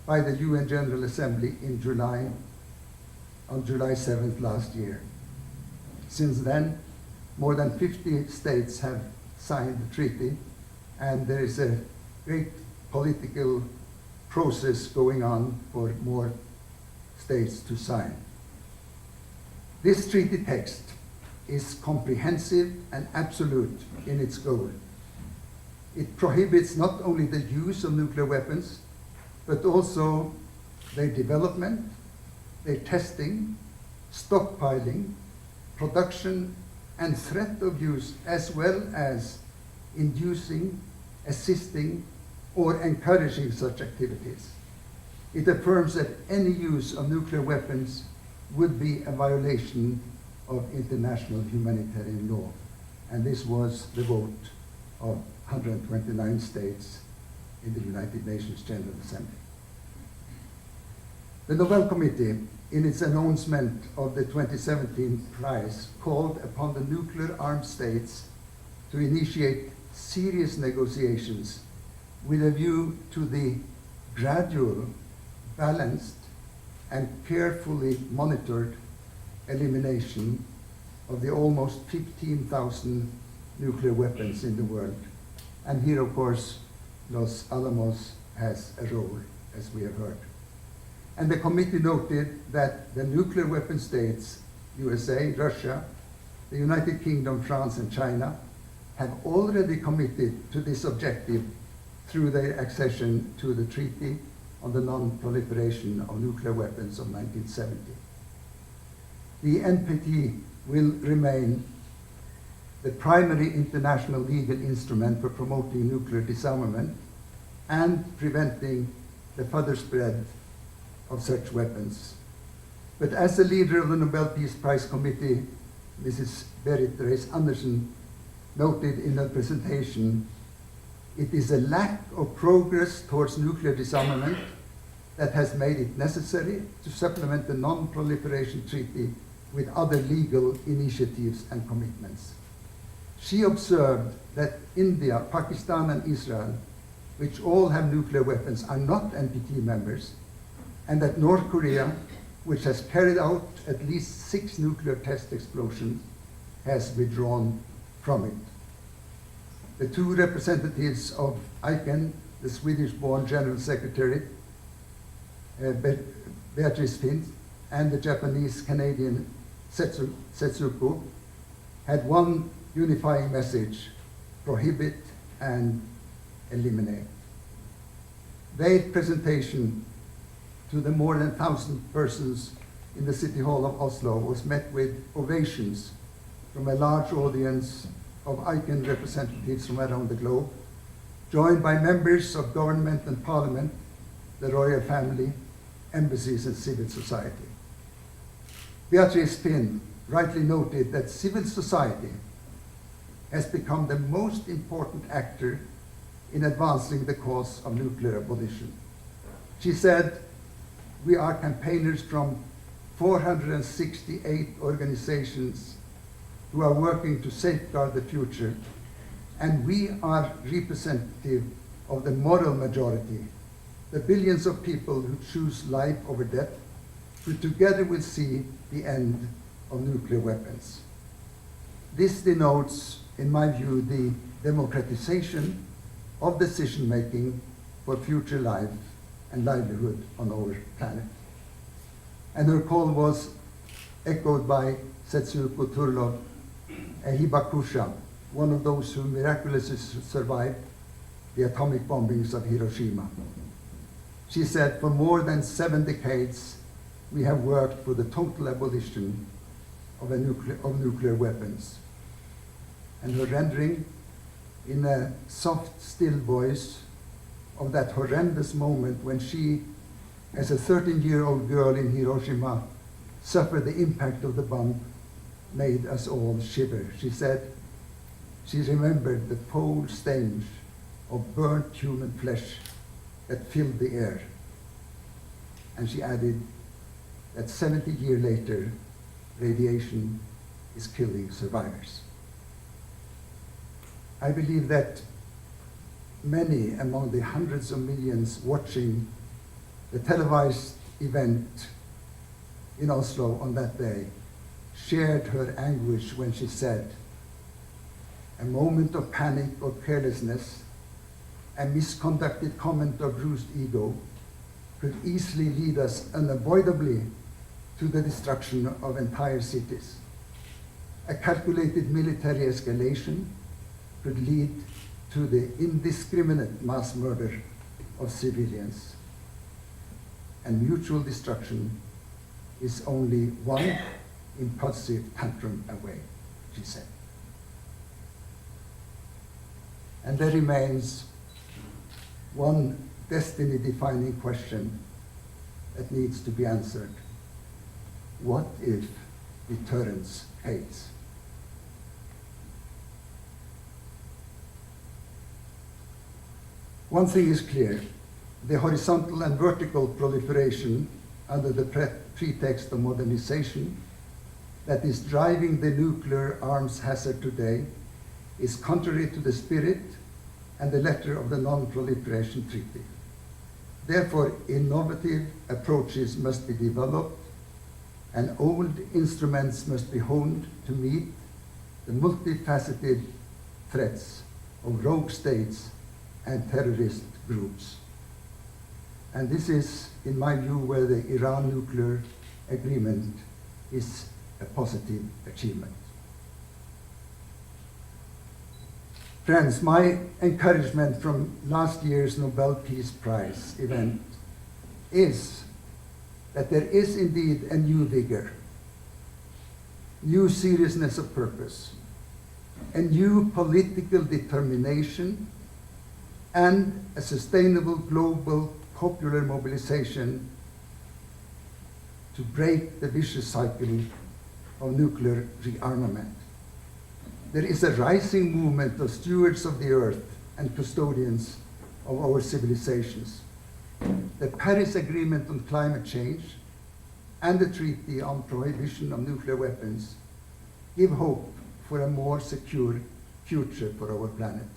by the UN General Assembly on July 7th last year. Since then, more than 50 states have signed the treaty, and there is a great political process going on for more states to sign. This treaty text is comprehensive and absolute in its goal. It prohibits not only the use of nuclear weapons, but also their development, their testing, stockpiling, production, and threat of use, as well as inducing, assisting, or encouraging such activities. It affirms that any use of nuclear weapons would be a violation of international humanitarian law. And this was the vote of 129 states in the United Nations General Assembly. The Nobel Committee, in its announcement of the 2017 prize, called upon the nuclear-armed states to initiate serious negotiations with a view to the gradual, balanced, and carefully monitored elimination of the almost 15,000 nuclear weapons in the world. And here, of course, Los Alamos has a role, as we have heard. And the committee noted that the nuclear weapon states, USA, Russia, the United Kingdom, France, and China, have already committed to this objective through their accession to the Treaty on the Non-Proliferation of Nuclear Weapons of 1970. The NPT will remain the primary international legal instrument for promoting nuclear disarmament and preventing the further spread of such weapons. But as the leader of the Nobel Peace Prize Committee, Mrs. Berit Reiss-Andersen, noted in her presentation, it is a lack of progress towards nuclear disarmament that has made it necessary to supplement the Non-Proliferation Treaty with other legal initiatives and commitments. She observed that India, Pakistan, and Israel, which all have nuclear weapons, are not NPT members, and that North Korea, which has carried out at least 6 nuclear test explosions, has withdrawn from it. The 2 representatives of ICAN, the Swedish-born General Secretary, Beatrice Finn, and the Japanese-Canadian Setsuko, had one unifying message: prohibit and eliminate. Their presentation to the more than 1,000 persons in the City Hall of Oslo was met with ovations from a large audience of ICAN representatives from around the globe, joined by members of government and parliament, the royal family, embassies, and civil society. Beatrice Finn rightly noted that civil society has become the most important actor in advancing the cause of nuclear abolition. She said, "We are campaigners from 468 organizations who are working to safeguard the future, and we are representative of the moral majority, the billions of people who choose life over death, who together will see the end of nuclear weapons." This denotes, in my view, the democratization of decision-making for future life and livelihood on our planet. And her call was echoed by Setsuko Turlov, a Hibakusha, one of those who miraculously survived the atomic bombings of Hiroshima. She said, "For more than 7 decades, we have worked for the total abolition of nuclear weapons." And her rendering, in a soft, still voice, of that horrendous moment when she, as a 13-year-old girl in Hiroshima, suffered the impact of the bomb, made us all shiver. She said she remembered the foul stench of burnt human flesh that filled the air. And she added that 70 years later, radiation is killing survivors. I believe that many among the hundreds of millions watching the televised event in Oslo on that day shared her anguish when she said, "A moment of panic or carelessness, a misconducted comment or bruised ego could easily lead us unavoidably to the destruction of entire cities. A calculated military escalation could lead to the indiscriminate mass murder of civilians. And mutual destruction is only one impulsive tantrum away, she said. And there remains one destiny-defining question that needs to be answered. What if deterrence fades? One thing is clear. The horizontal and vertical proliferation under the pretext of modernization that is driving the nuclear arms hazard today is contrary to the spirit and the letter of the Non-Proliferation Treaty. Therefore, innovative approaches must be developed and old instruments must be honed to meet the multifaceted threats of rogue states and terrorist groups. And this is, in my view, where the Iran nuclear agreement is a positive achievement. Friends, my encouragement from last year's Nobel Peace Prize event is that there is indeed a new vigor, new seriousness of purpose, a new political determination, and a sustainable global popular mobilization to break the vicious cycle of nuclear rearmament. There is a rising movement of stewards of the earth and custodians of our civilizations. The Paris Agreement on Climate Change and the Treaty on Prohibition of Nuclear Weapons give hope for a more secure future for our planet.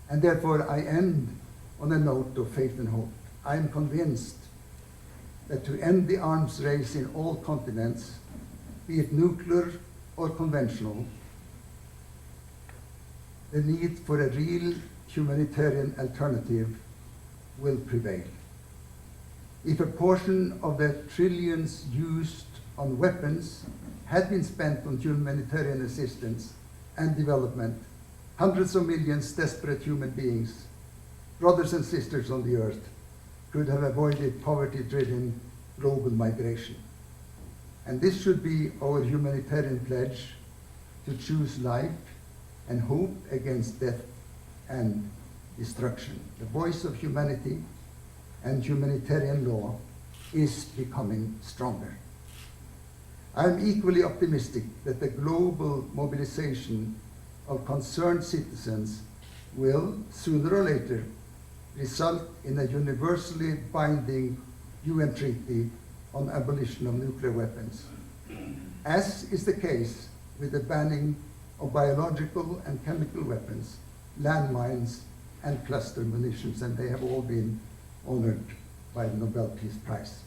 And therefore, I end on a note of faith and hope. I am convinced that to end the arms race in all continents, be it nuclear or conventional, the need for a real humanitarian alternative will prevail. If a portion of the trillions used on weapons had been spent on humanitarian assistance and development, hundreds of millions desperate human beings, brothers and sisters on the earth, could have avoided poverty-driven global migration. And this should be our humanitarian pledge to choose life and hope against death and destruction. The voice of humanity and humanitarian law is becoming stronger. I am equally optimistic that the global mobilization of concerned citizens will, sooner or later, result in a universally binding UN treaty on abolition of nuclear weapons, as is the case with the banning of biological and chemical weapons, landmines, and cluster munitions, and they have all been honored by the Nobel Peace Prize.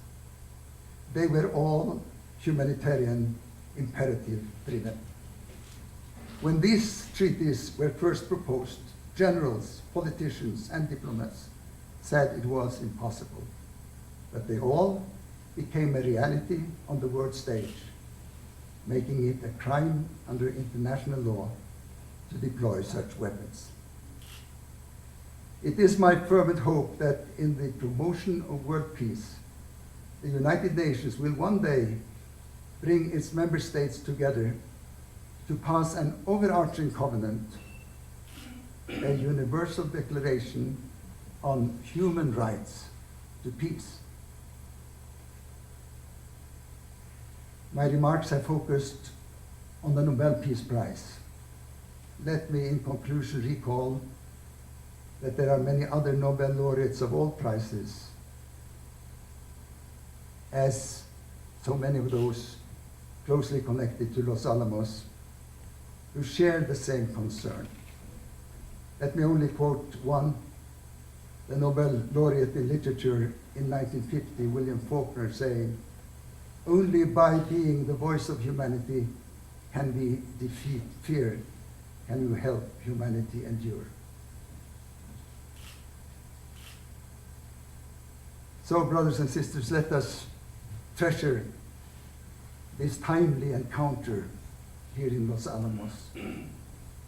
They were all humanitarian imperative driven. When these treaties were first proposed, generals, politicians, and diplomats said it was impossible, but they all became a reality on the world stage, making it a crime under international law to deploy such weapons. It is my fervent hope that in the promotion of world peace, the United Nations will one day bring its member states together to pass an overarching covenant, a universal declaration on human rights to peace. My remarks have focused on the Nobel Peace Prize. Let me, in conclusion, recall that there are many other Nobel laureates of all prizes, as so many of those closely connected to Los Alamos, who share the same concern. Let me only quote one, the Nobel laureate in literature in 1950, William Faulkner, saying, "Only by being the voice of humanity can we defeat fear, can we help humanity endure." So, brothers and sisters, let us treasure this timely encounter here in Los Alamos.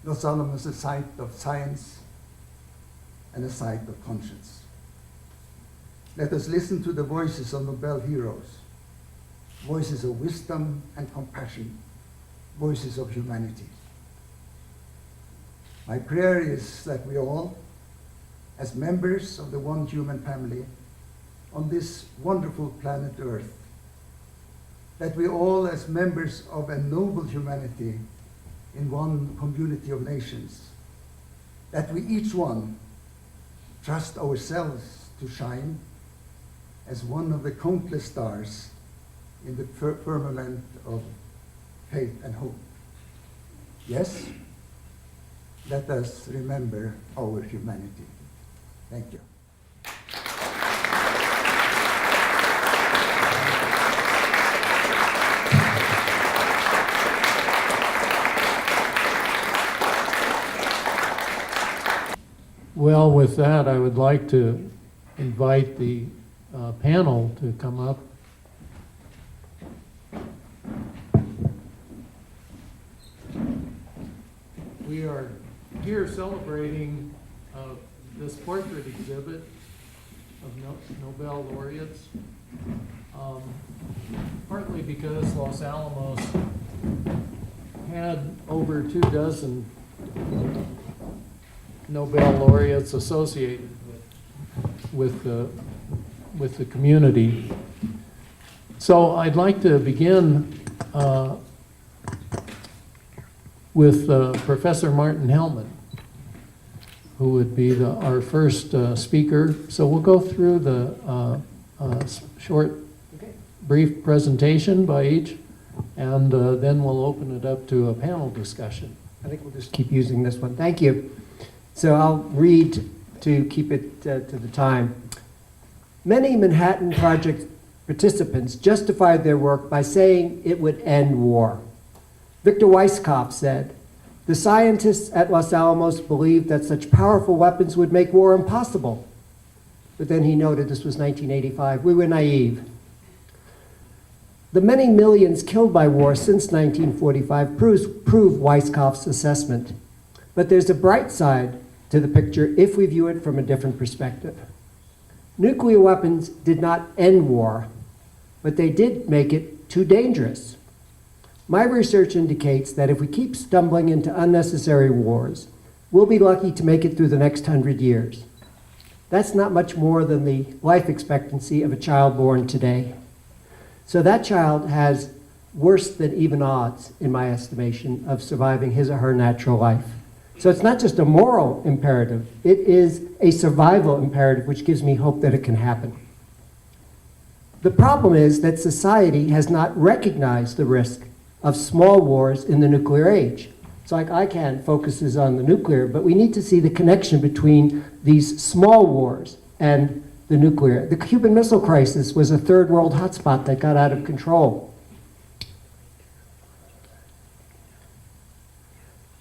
Los Alamos, a site of science and a site of conscience. Let us listen to the voices of Nobel heroes, voices of wisdom and compassion, voices of humanity. My prayer is that we all, as members of the one human family on this wonderful planet Earth, that we all, as members of a noble humanity in one community of nations, that we each one trust ourselves to shine as one of the countless stars in the firmament of faith and hope. Yes, let us remember our humanity. Thank you. Well, with that, I would like to invite the panel to come up. We are here celebrating this portrait exhibit of Nobel laureates, partly because Los Alamos had over 24 Nobel laureates associated with the community. So I'd like to begin with Professor Martin Hellman, who would be our first speaker. So we'll go through the short, brief presentation by each, and then we'll open it up to a panel discussion. I think we'll just keep using this one. Thank you. So I'll read to keep it to the time. Many Manhattan Project participants justified their work by saying it would end war. Victor Weisskopf said, "The scientists at Los Alamos believed that such powerful weapons would make war impossible." But then he noted this was 1985. We were naive. The many millions killed by war since 1945 prove Weisskopf's assessment. But there's a bright side to the picture if we view it from a different perspective. Nuclear weapons did not end war, but they did make it too dangerous. My research indicates that if we keep stumbling into unnecessary wars, we'll be lucky to make it through the next 100 years. That's not much more than the life expectancy of a child born today. So that child has worse than even odds, in my estimation, of surviving his or her natural life. So it's not just a moral imperative, it is a survival imperative, which gives me hope that it can happen. The problem is that society has not recognized the risk of small wars in the nuclear age. It's like ICANN focuses on the nuclear, but we need to see the connection between these small wars and the nuclear. The Cuban Missile Crisis was a third world hotspot that got out of control.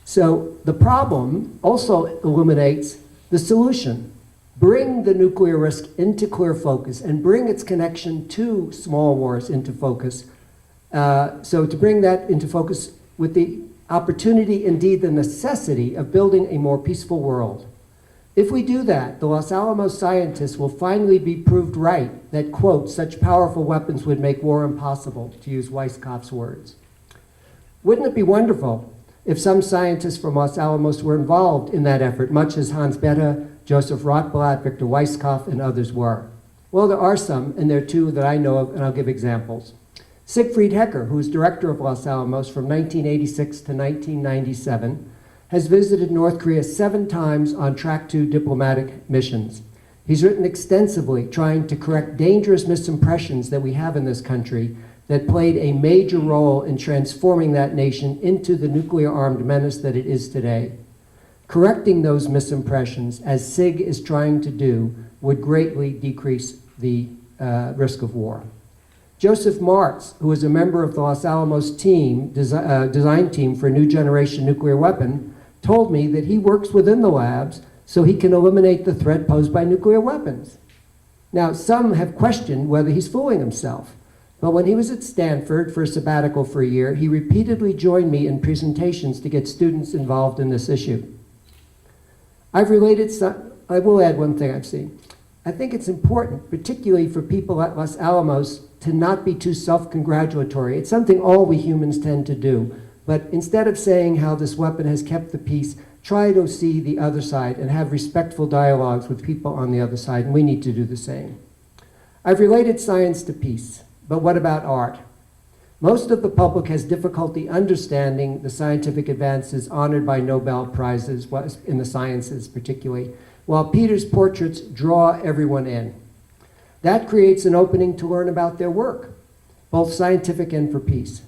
So the problem also illuminates the solution. Bring the nuclear risk into clear focus and bring its connection to small wars into focus. So to bring that into focus with the opportunity, indeed the necessity, of building a more peaceful world. If we do that, the Los Alamos scientists will finally be proved right that, quote, such powerful weapons would make war impossible, to use Weisskopf's words. Wouldn't it be wonderful if some scientists from Los Alamos were involved in that effort, much as Hans Bethe, Joseph Rotblat, Victor Weisskopf, and others were? Well, there are some, and there are two that I know of, and I'll give examples. Siegfried Hecker, who was director of Los Alamos from 1986 to 1997, has visited North Korea 7 times on track to diplomatic missions. He's written extensively trying to correct dangerous misimpressions that we have in this country that played a major role in transforming that nation into the nuclear-armed menace that it is today. Correcting those misimpressions, as SIG is trying to do, would greatly decrease the risk of war. Joseph Martz, who is a member of the Los Alamos team, design team for a new generation nuclear weapon, told me that he works within the labs so he can eliminate the threat posed by nuclear weapons. Now, some have questioned whether he's fooling himself, but when he was at Stanford for a sabbatical for a year, he repeatedly joined me in presentations to get students involved in this issue. I will add one thing I've seen. I think it's important, particularly for people at Los Alamos, to not be too self-congratulatory. It's something all we humans tend to do. But instead of saying how this weapon has kept the peace, try to see the other side and have respectful dialogues with people on the other side, and we need to do the same. I've related science to peace, but what about art? Most of the public has difficulty understanding the scientific advances honored by Nobel Prizes, in the sciences particularly, while Peter's portraits draw everyone in. That creates an opening to learn about their work, both scientific and for peace.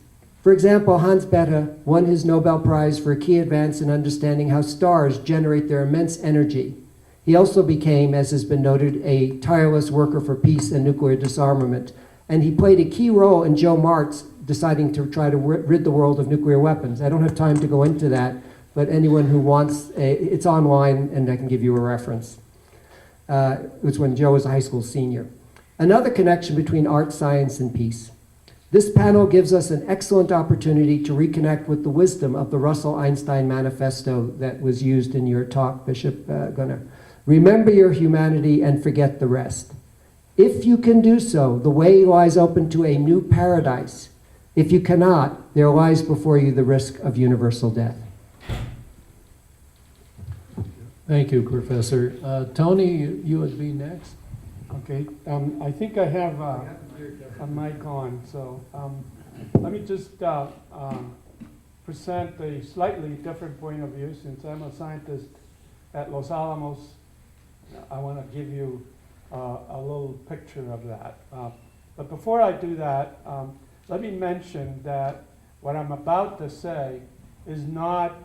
For example, Hans Bethe won his Nobel Prize for a key advance in understanding how stars generate their immense energy. He also became, as has been noted, a tireless worker for peace and nuclear disarmament, and he played a key role in Joe Mart's deciding to try to rid the world of nuclear weapons. I don't have time to go into that, but anyone who wants, it's online and I can give you a reference. It was when Joe was a high school senior. Another connection between art, science, and peace. This panel gives us an excellent opportunity to reconnect with the wisdom of the Russell-Einstein Manifesto that was used in your talk, Bishop Gunnar. Remember your humanity and forget the rest. If you can do so, the way lies open to a new paradise. If you cannot, there lies before you the risk of universal death. Thank you, Professor. Tony, you would be next. Okay, I think I have a mic on, so let me just present a slightly different point of view. Since I'm a scientist at Los Alamos, I want to give you a little picture of that. But before I do that, let me mention that what I'm about to say is not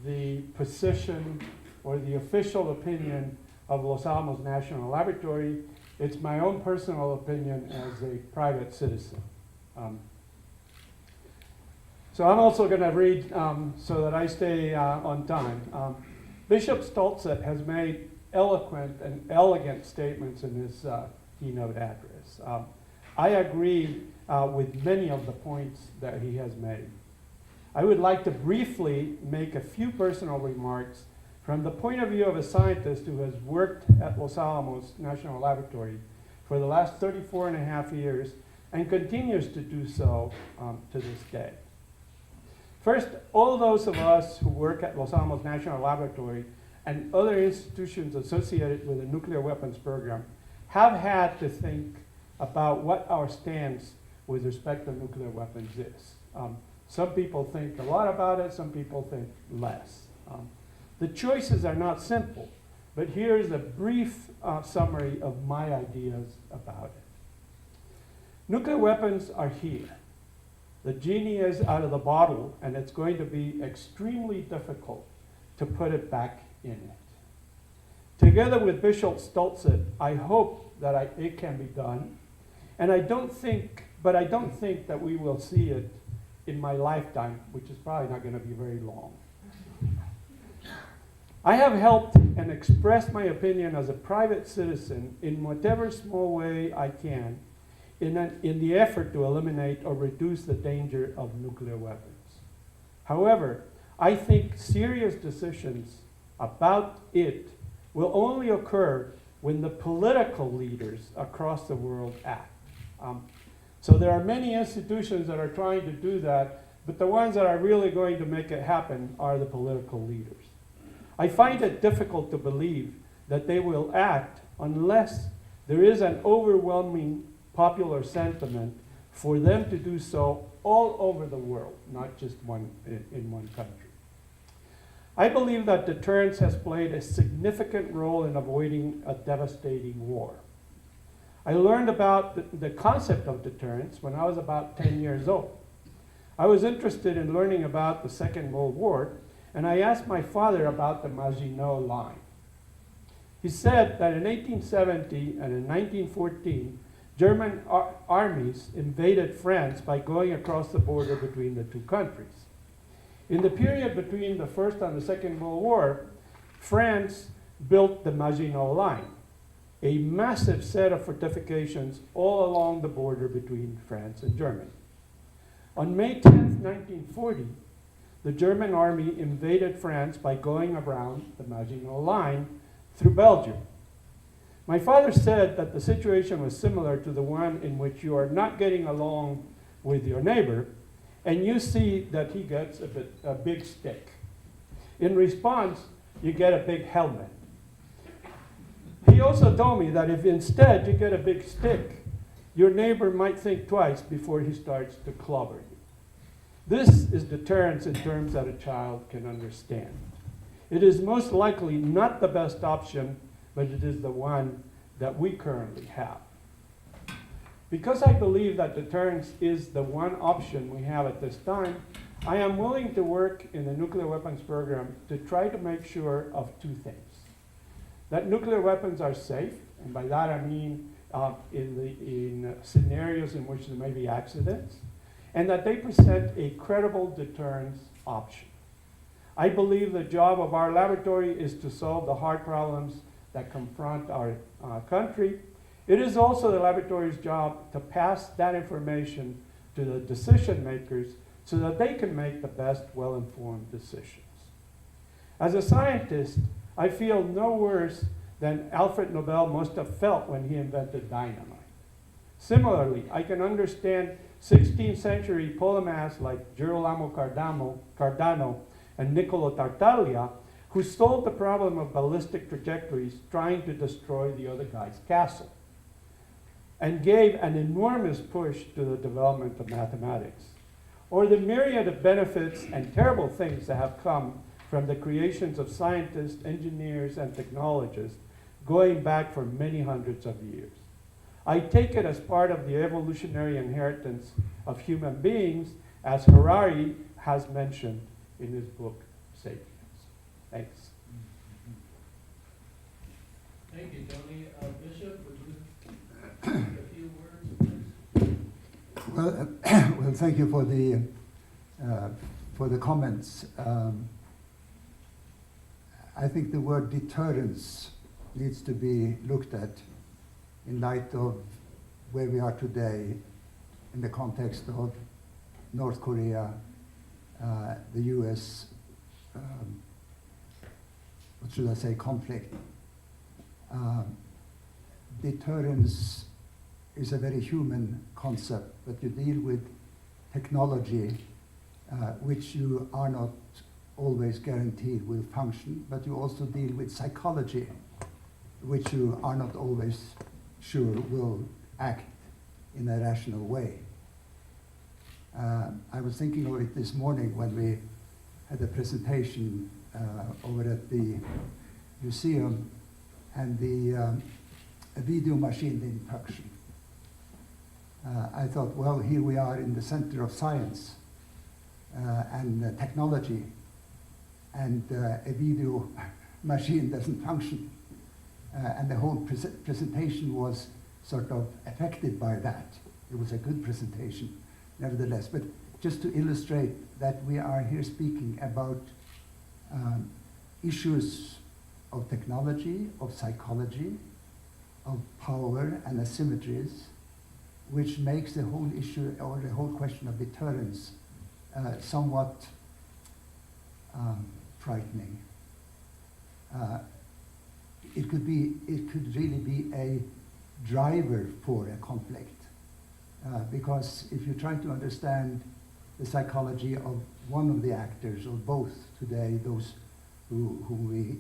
the position or the official opinion of Los Alamos National Laboratory. It's my own personal opinion as a private citizen. So I'm also going to read so that I stay on time. Bishop Stoltz has made eloquent and elegant statements in his keynote address. I agree with many of the points that he has made. I would like to briefly make a few personal remarks from the point of view of a scientist who has worked at Los Alamos National Laboratory for the last 34 and a half years and continues to do so to this day. First, all those of us who work at Los Alamos National Laboratory and other institutions associated with the nuclear weapons program have had to think about what our stance with respect to nuclear weapons is. Some people think a lot about it, some people think less. The choices are not simple, but here's a brief summary of my ideas about it. Nuclear weapons are here. The genie is out of the bottle, and it's going to be extremely difficult to put it back in it. Together with Bishop Stoltz, I hope that it can be done, and I don't think that we will see it in my lifetime, which is probably not going to be very long. I have helped and expressed my opinion as a private citizen in whatever small way I can in the effort to eliminate or reduce the danger of nuclear weapons. However, I think serious decisions about it will only occur when the political leaders across the world act. So there are many institutions that are trying to do that, but the ones that are really going to make it happen are the political leaders. I find it difficult to believe that they will act unless there is an overwhelming popular sentiment for them to do so all over the world, not just in one country. I believe that deterrence has played a significant role in avoiding a devastating war. I learned about the concept of deterrence when I was about 10 years old. I was interested in learning about the Second World War, and I asked my father about the Maginot Line. He said that in 1870 and in 1914, German armies invaded France by going across the border between the two countries. In the period between the First and the Second World War, France built the Maginot Line, a massive set of fortifications all along the border between France and Germany. On May 10, 1940, the German army invaded France by going around the Maginot Line through Belgium. My father said that the situation was similar to the one in which you are not getting along with your neighbor, and you see that he gets a big stick. In response, you get a big helmet. He also told me that if instead you get a big stick, your neighbor might think twice before he starts to clobber you. This is deterrence in terms that a child can understand. It is most likely not the best option, but it is the one that we currently have. Because I believe that deterrence is the one option we have at this time, I am willing to work in the nuclear weapons program to try to make sure of two things. That nuclear weapons are safe, and by that I mean in scenarios in which there may be accidents, and that they present a credible deterrence option. I believe the job of our laboratory is to solve the hard problems that confront our country. It is also the laboratory's job to pass that information to the decision makers so that they can make the best well-informed decisions. As a scientist, I feel no worse than Alfred Nobel must have felt when he invented dynamite. Similarly, I can understand 16th century polymaths like Girolamo Cardano and Niccolo Tartaglia, who solved the problem of ballistic trajectories trying to destroy the other guy's castle, and gave an enormous push to the development of mathematics. Or the myriad of benefits and terrible things that have come from the creations of scientists, engineers, and technologists going back for many hundreds of years. I take it as part of the evolutionary inheritance of human beings, as Harari has mentioned in his book, Sapiens. Thanks. Thank you, Tony. Bishop, would you say a few words, please? Well, thank you for the comments. I think the word deterrence needs to be looked at in light of where we are today in the context of North Korea, the US, what should I say, conflict. Deterrence is a very human concept, but you deal with technology which you are not always guaranteed will function, but you also deal with psychology, which you are not always sure will act in a rational way. I was thinking of it this morning when we had a presentation over at the museum, and the video machine didn't function. I thought, well, here we are in the center of science and technology, and a video machine doesn't function. And the whole presentation was sort of affected by that. It was a good presentation, nevertheless. But just to illustrate that we are here speaking about issues of technology, of psychology, of power and asymmetries, which makes the whole issue or the whole question of deterrence somewhat frightening. It could really be a driver for a conflict, because if you try to understand the psychology of one of the actors, or both today, those who we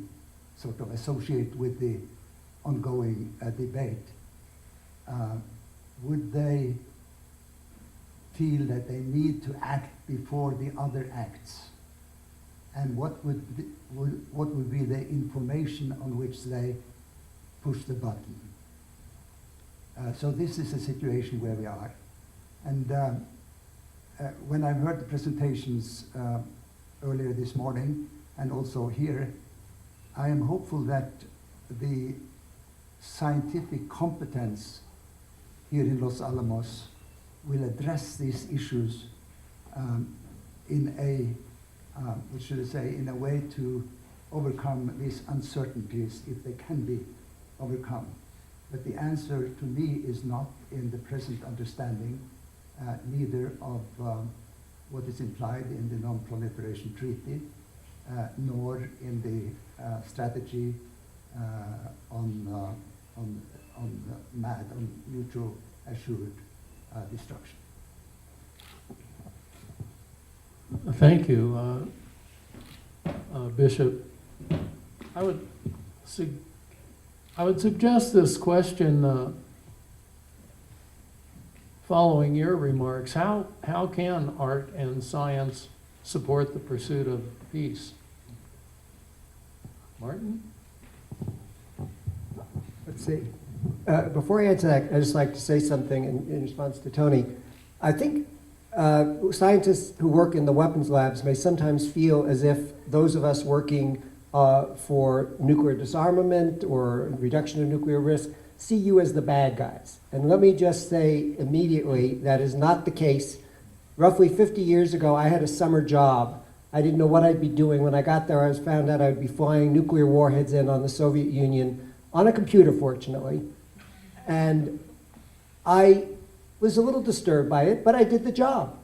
sort of associate with the ongoing debate, would they feel that they need to act before the other acts? And what would be the information on which they push the button? So this is a situation where we are. And when I heard the presentations earlier this morning, and also here, I am hopeful that the scientific competence here in Los Alamos will address these issues in a what should I say, in a way to overcome these uncertainties if they can be overcome. But the answer to me is not in the present understanding, neither of what is implied in the Non-Proliferation Treaty, nor in the strategy on on mutual assured destruction. Thank you, Bishop. I would suggest this question following your remarks. How can art and science support the pursuit of peace? Martin? Let's see. Before I answer that, I'd just like to say something in response to Tony. I think scientists who work in the weapons labs may sometimes feel as if those of us working for nuclear disarmament or reduction of nuclear risk see you as the bad guys. And let me just say immediately that is not the case. Roughly 50 years ago, I had a summer job. I didn't know what I'd be doing. When I got there, I found out I'd be flying nuclear warheads in on the Soviet Union on a computer, fortunately. And I was a little disturbed by it, but I did the job.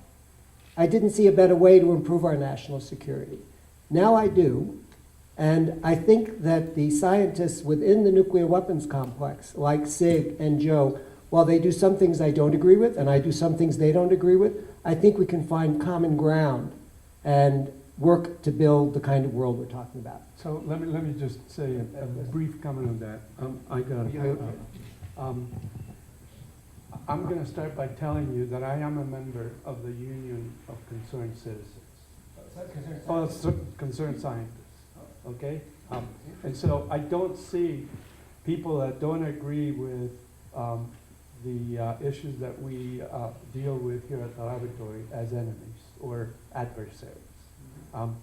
I didn't see a better way to improve our national security. Now I do. And I think that the scientists within the nuclear weapons complex, like Sig and Joe, while they do some things I don't agree with, and I do some things they don't agree with, I think we can find common ground and work to build the kind of world we're talking about. So let me just say a brief comment on that. I got it. I'm going to start by telling you that I am a member of the Union of Concerned Citizens. Concerned Scientists. Okay? And so I don't see people that don't agree with the issues that we deal with here at the laboratory as enemies or adversaries. And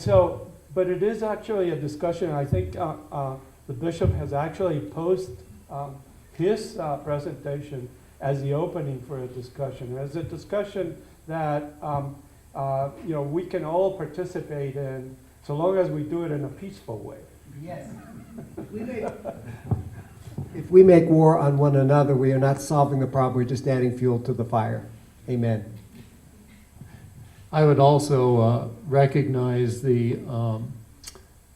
so, but it is actually a discussion. I think the bishop has actually posed his presentation as the opening for a discussion, as a discussion that we can all participate in, so long as we do it in a peaceful way. Yes. If we make war on one another, we are not solving the problem, we're just adding fuel to the fire. Amen. I would also recognize the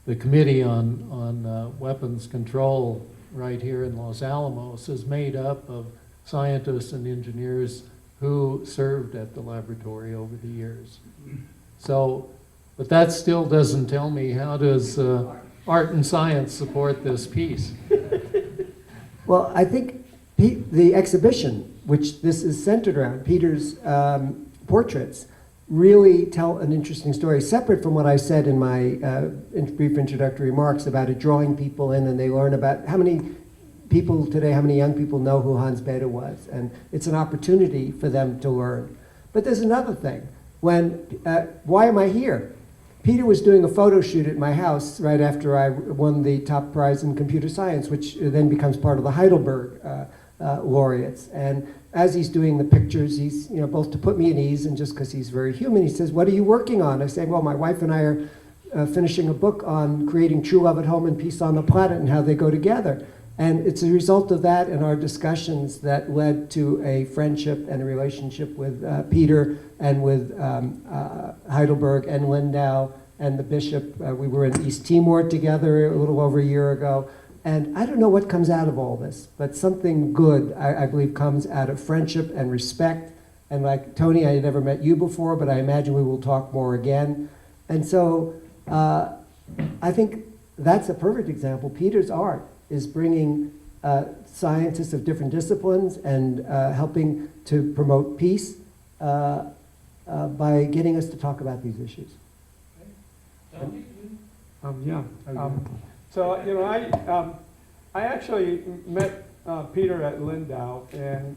Committee on Weapons Control right here in Los Alamos is made up of scientists and engineers who served at the laboratory over the years. So, but that still doesn't tell me how does art and science support this piece. Well, I think the exhibition, which this is centered around, Peter's portraits, really tell an interesting story, separate from what I said in my brief introductory remarks about it drawing people in and they learn about how many people today, how many young people know who Hans Bethe was, and it's an opportunity for them to learn. But there's another thing. Why am I here? Peter was doing a photo shoot at my house right after I won the top prize in computer science, which then becomes part of the Heidelberg laureates. And as he's doing the pictures, he's, both to put me at ease and just because he's very human, he says, "What are you working on?" I say, "Well, my wife and I are finishing a book on creating true love at home and peace on the planet and how they go together." And it's a result of that and our discussions that led to a friendship and a relationship with Peter and with Heidelberg and Lindau and the bishop. We were in East Timor together a little over a year ago. And I don't know what comes out of all this, but something good, I believe, comes out of friendship and respect. And like Tony, I had never met you before, but I imagine we will talk more again. And so I think that's a perfect example. Peter's art is bringing scientists of different disciplines and helping to promote peace by getting us to talk about these issues. So I actually met Peter at Lindau, and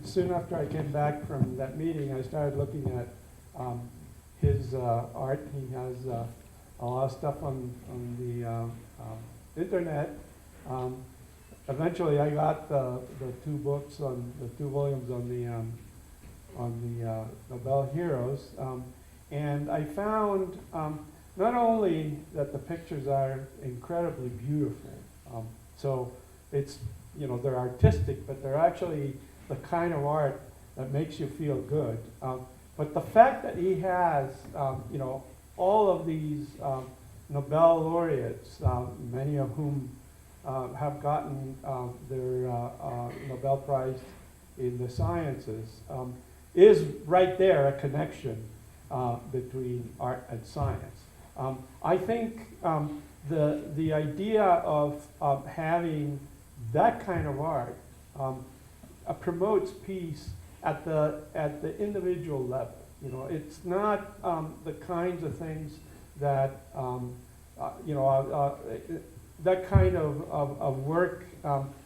soon after I came back from that meeting, I started looking at his art. He has a lot of stuff on the internet. Eventually, I got the two books on the 2 volumes on the Nobel heroes, and I found not only that the pictures are incredibly beautiful, so it's they're artistic, but they're actually the kind of art that makes you feel good. But the fact that he has all of these Nobel laureates, many of whom have gotten their Nobel Prize in the sciences, is right there a connection between art and science. I think the idea of having that kind of art promotes peace at the individual level. You know, it's not the kinds of things that that kind of work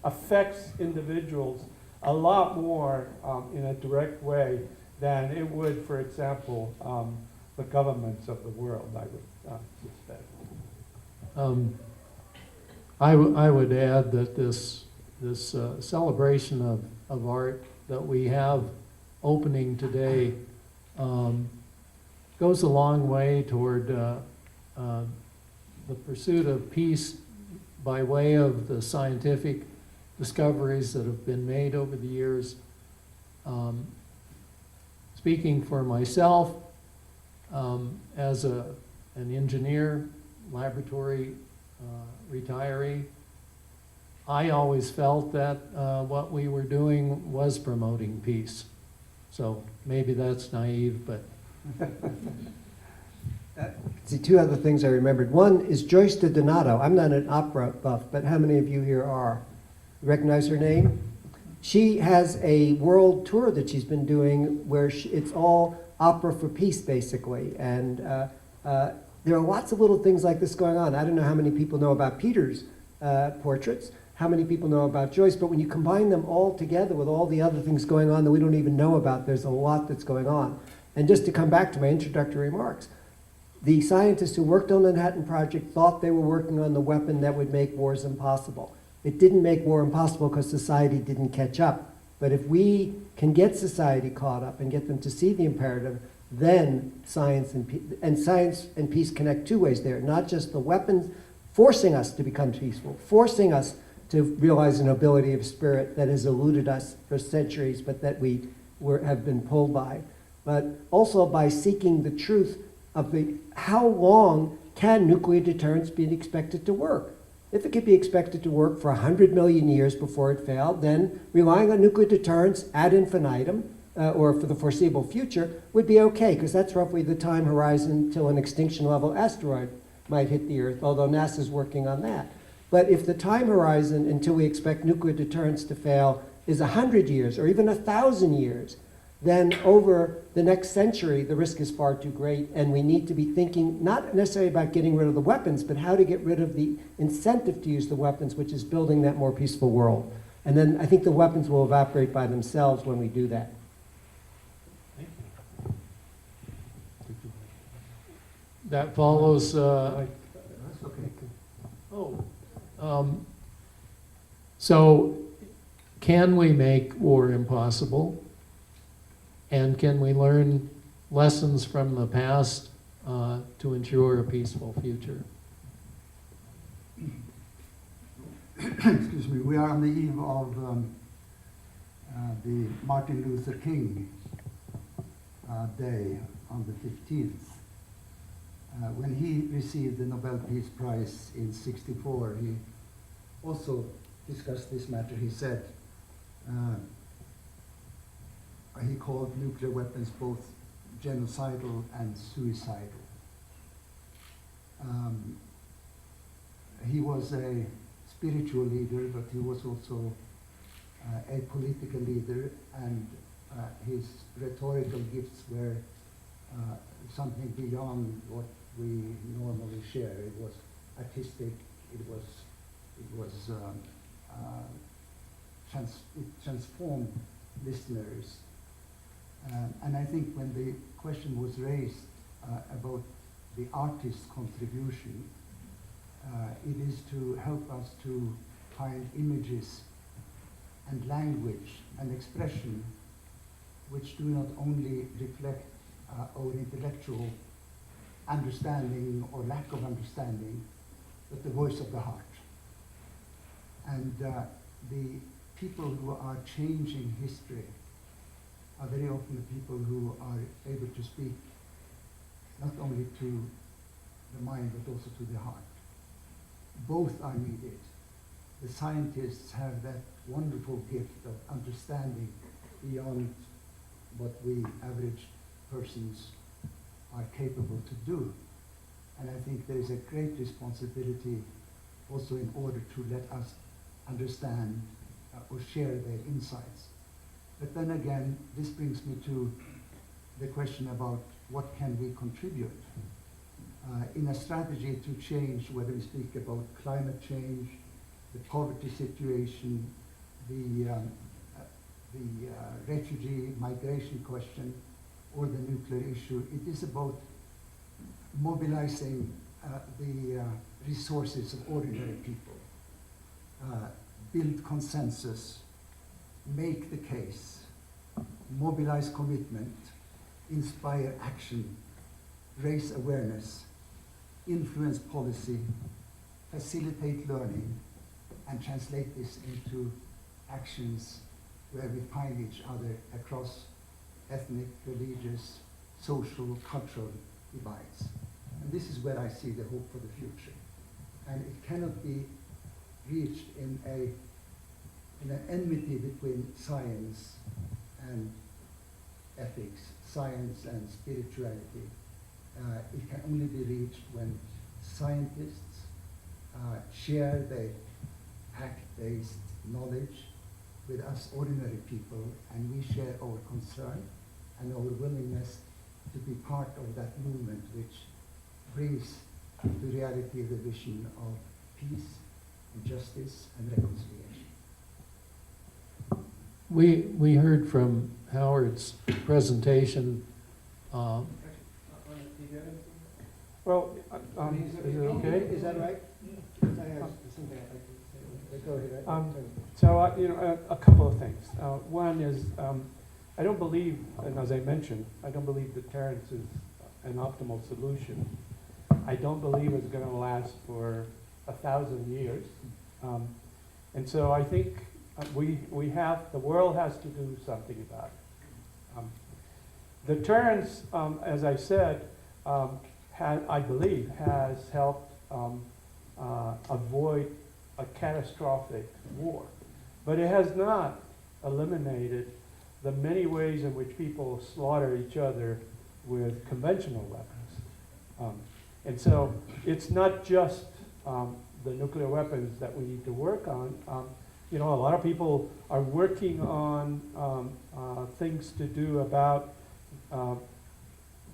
affects individuals a lot more in a direct way than it would, for example, the governments of the world, I would suspect. I would add that this celebration of art that we have opening today goes a long way toward the pursuit of peace by way of the scientific discoveries that have been made over the years. Speaking for myself, as an engineer, laboratory retiree, I always felt that what we were doing was promoting peace. So maybe that's naive, but See, two other things I remembered. One is Joyce de Donato. I'm not an opera buff, but how many of you here are? You recognize her name? She has a world tour that she's been doing where it's all opera for peace, basically. And there are lots of little things like this going on. I don't know how many people know about Peter's portraits, how many people know about Joyce, but when you combine them all together with all the other things going on that we don't even know about, there's a lot that's going on. And just to come back to my introductory remarks, the scientists who worked on the Manhattan Project thought they were working on the weapon that would make wars impossible. It didn't make war impossible because society didn't catch up. But if we can get society caught up and get them to see the imperative, then science and peace connect two ways there. Not just the weapons forcing us to become peaceful, forcing us to realize a nobility of spirit that has eluded us for centuries, but that we have been pulled by. But also by seeking the truth of how long can nuclear deterrence be expected to work? If it could be expected to work for 100 million years before it failed, then relying on nuclear deterrence ad infinitum, or for the foreseeable future, would be okay, because that's roughly the time horizon till an extinction level asteroid might hit the Earth, although NASA's working on that. But if the time horizon until we expect nuclear deterrence to fail is 100 years or even 1,000 years, then over the next century, the risk is far too great, and we need to be thinking not necessarily about getting rid of the weapons, but how to get rid of the incentive to use the weapons, which is building that more peaceful world. And then I think the weapons will evaporate by themselves when we do that. thank you. That follows, That's okay. so can we make war impossible? And can we learn lessons from the past to ensure a peaceful future? Excuse me, we are on the eve of the Martin Luther King Day on the 15th. When he received the Nobel Peace Prize in '64, he also discussed this matter. He said, he called nuclear weapons both genocidal and suicidal. He was a spiritual leader, but he was also a political leader, and his rhetorical gifts were something beyond what we normally share. It was artistic, it transformed listeners. And I think when the question was raised about the artist's contribution, it is to help us to find images and language and expression which do not only reflect our intellectual understanding or lack of understanding, but the voice of the heart. And the people who are changing history are very often the people who are able to speak not only to the mind but also to the heart. Both are needed. The scientists have that wonderful gift of understanding beyond what we average persons are capable to do. And I think there is a great responsibility also in order to let us understand or share their insights. But then again, this brings me to the question about what can we contribute in a strategy to change, whether we speak about climate change, the poverty situation, the refugee migration question, or the nuclear issue. It is about mobilizing the resources of ordinary people, build consensus, make the case, mobilize commitment, inspire action, raise awareness, influence policy, facilitate learning, and translate this into actions where we find each other across ethnic, religious, social, cultural divides. And this is where I see the hope for the future. And it cannot be reached in an enmity between science and ethics, science and spirituality. It can only be reached when scientists share their fact-based knowledge with us ordinary people, and we share our concern and our willingness to be part of that movement which brings to reality the vision of peace and justice and reconciliation. We heard from Howard's presentation. Well, is it okay? Is that right? So, a couple of things. One is, I don't believe, and as I mentioned, I don't believe deterrence is an optimal solution. I don't believe it's going to last for 1,000 years. And so I think the world has to do something about it. Deterrence, as I said, I believe has helped avoid a catastrophic war. But it has not eliminated the many ways in which people slaughter each other with conventional weapons. And so it's not just the nuclear weapons that we need to work on. A lot of people are working on things to do about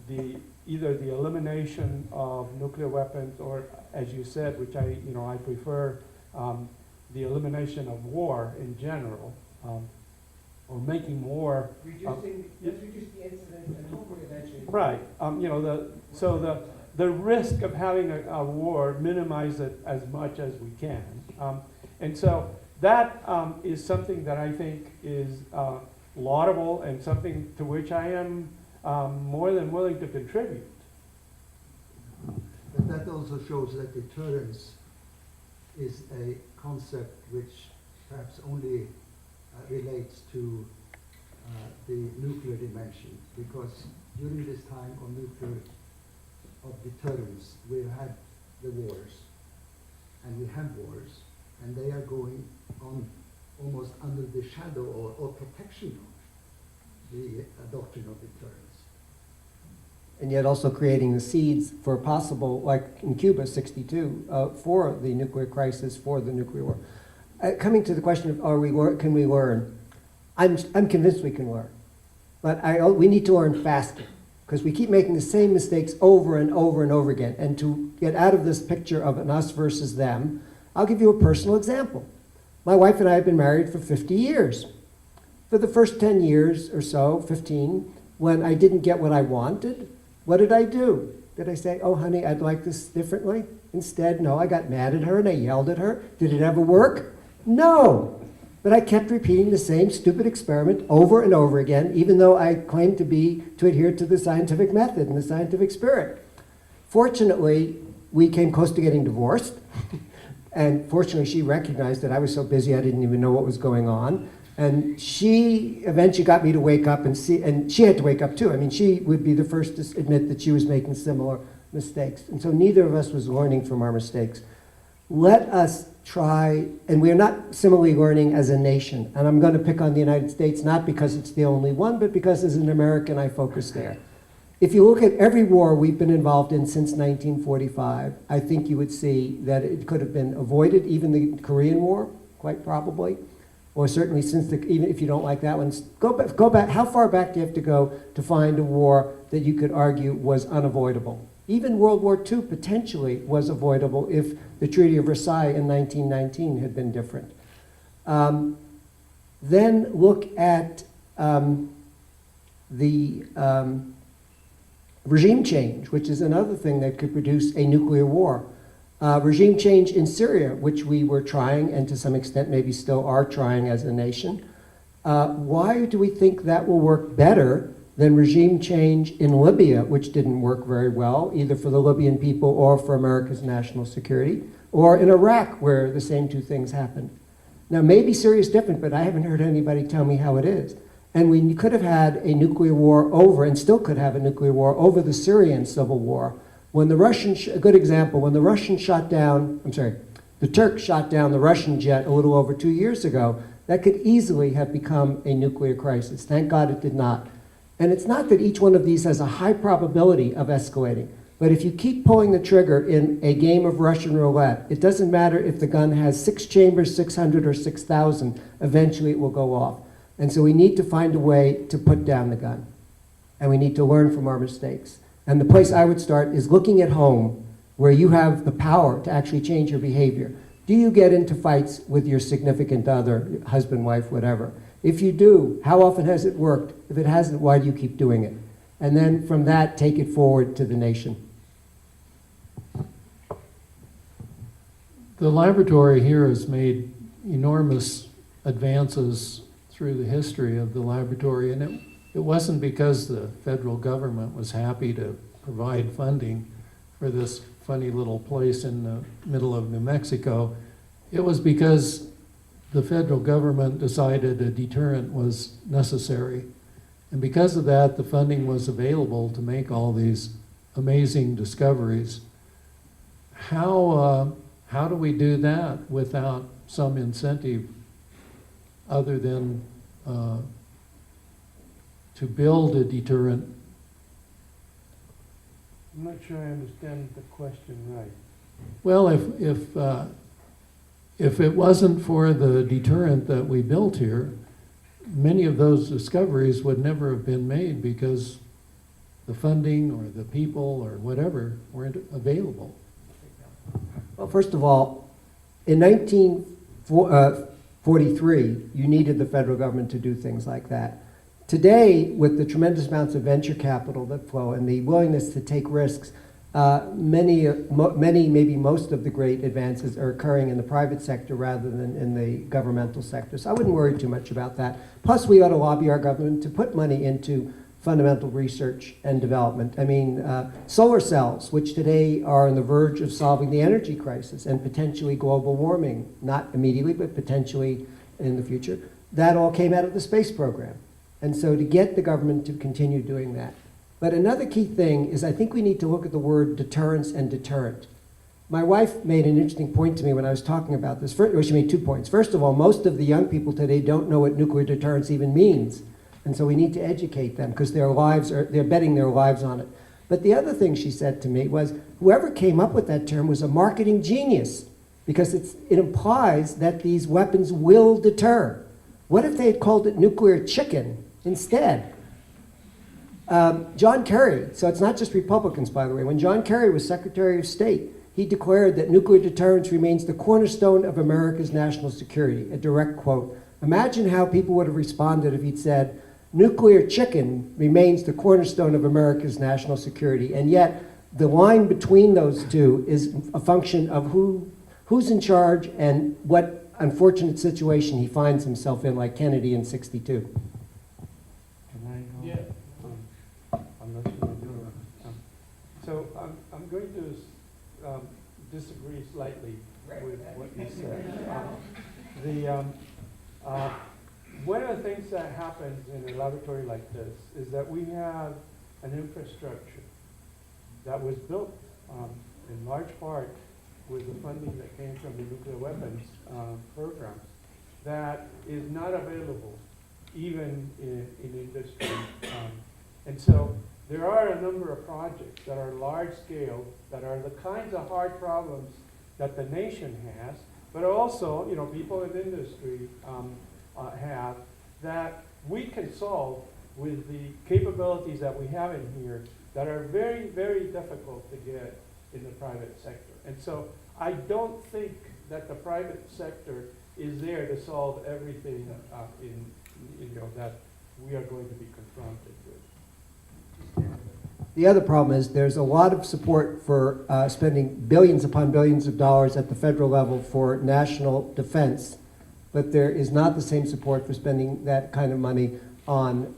either the elimination of nuclear weapons, or, as you said, which I prefer, the elimination of war in general, or making war. Let's reduce the incidence and hopefully eventually. Right. The risk of having a war, minimize it as much as we can. And so that is something that I think is laudable and something to which I am more than willing to contribute. But that also shows that deterrence is a concept which perhaps only relates to the nuclear dimension, because during this time of deterrence, we've had the wars, and we have wars, and they are going on almost under the shadow or protection of the doctrine of deterrence. And yet also creating the seeds for possible, like in Cuba, 62, for the nuclear crisis, for the nuclear war. Coming to the question of can we learn? I'm convinced we can learn. But we need to learn faster, because we keep making the same mistakes over and over and over again. And to get out of this picture of an us versus them, I'll give you a personal example. My wife and I have been married for 50 years. For the first 10 years or so, 15, when I didn't get what I wanted, what did I do? Did I say, oh, honey, I'd like this differently? Instead, no, I got mad at her and I yelled at her. Did it ever work? No. But I kept repeating the same stupid experiment over and over again, even though I claimed to adhere to the scientific method and the scientific spirit. Fortunately, we came close to getting divorced. And fortunately, she recognized that I was so busy I didn't even know what was going on. And she eventually got me to wake up and see, and she had to wake up too. I mean, she would be the first to admit that she was making similar mistakes. And so neither of us was learning from our mistakes. Let us try, and we're not similarly learning as a nation. And I'm going to pick on the United States, not because it's the only one, but because as an American, I focus there. If you look at every war we've been involved in since 1945, I think you would see that it could have been avoided, even the Korean War, quite probably. Or certainly since even if you don't like that one, go back. How far back do you have to go to find a war that you could argue was unavoidable? Even World War II potentially was avoidable if the Treaty of Versailles in 1919 had been different. Then look at the regime change, which is another thing that could produce a nuclear war. Regime change in Syria, which we were trying, and to some extent maybe still are trying as a nation. Why do we think that will work better than regime change in Libya, which didn't work very well, either for the Libyan people or for America's national security, or in Iraq, where the same two things happened? Now, maybe Syria is different, but I haven't heard anybody tell me how it is. And we could have had a nuclear war over, and still could have a nuclear war over the Syrian civil war. When the Russians, a good example, when the Russians shot down, the Turks shot down the Russian jet a little over 2 years ago, that could easily have become a nuclear crisis. Thank God it did not. And it's not that each one of these has a high probability of escalating, but if you keep pulling the trigger in a game of Russian roulette, it doesn't matter if the gun has 6 chambers, 600 or 6,000, eventually it will go off. And so we need to find a way to put down the gun. And we need to learn from our mistakes. And the place I would start is looking at home, where you have the power to actually change your behavior. Do you get into fights with your significant other, husband, wife, whatever? If you do, how often has it worked? If it hasn't, why do you keep doing it? And then from that, take it forward to the nation. The laboratory here has made enormous advances through the history of the laboratory, and it wasn't because the federal government was happy to provide funding for this funny little place in the middle of New Mexico. It was because the federal government decided a deterrent was necessary. And because of that, the funding was available to make all these amazing discoveries. How do we do that without some incentive other than to build a deterrent? I'm not sure I understand the question right. Well, if it wasn't for the deterrent that we built here, many of those discoveries would never have been made because the funding or the people or whatever weren't available. Well, first of all, in 1943, you needed the federal government to do things like that. Today, with the tremendous amounts of venture capital that flow and the willingness to take risks, many, maybe most of the great advances are occurring in the private sector rather than in the governmental sector. So I wouldn't worry too much about that. Plus, we ought to lobby our government to put money into fundamental research and development. I mean, solar cells, which today are on the verge of solving the energy crisis and potentially global warming, not immediately, but potentially in the future, that all came out of the space program. And so to get the government to continue doing that. But another key thing is I think we need to look at the word deterrence and deterrent. My wife made an interesting point to me when I was talking about this. First, well, she made 2 points. First of all, most of the young people today don't know what nuclear deterrence even means. And so we need to educate them because they're betting their lives on it. But the other thing she said to me was, whoever came up with that term was a marketing genius because it implies that these weapons will deter. What if they had called it nuclear chicken instead? John Kerry, so it's not just Republicans, by the way. When John Kerry was Secretary of State, he declared that nuclear deterrence remains the cornerstone of America's national security, a direct quote. Imagine how people would have responded if he'd said, nuclear chicken remains the cornerstone of America's national security, and yet the line between those two is a function of who's in charge and what unfortunate situation he finds himself in, like Kennedy in '62. Can I go? Yeah. Unless you want to do it. So I'm going to disagree slightly with what you said. one of the things that happens in a laboratory like this is that we have an infrastructure that was built in large part with the funding that came from the nuclear weapons programs that is not available even in industry. And so there are a number of projects that are large scale, that are the kinds of hard problems that the nation has, but also, you know, people in industry have, that we can solve with the capabilities that we have in here that are very, very difficult to get in the private sector. And so I don't think that the private sector is there to solve everything that we are going to be confronted with. The other problem is there's a lot of support for spending billions upon billions of dollars at the federal level for national defense, but there is not the same support for spending that kind of money on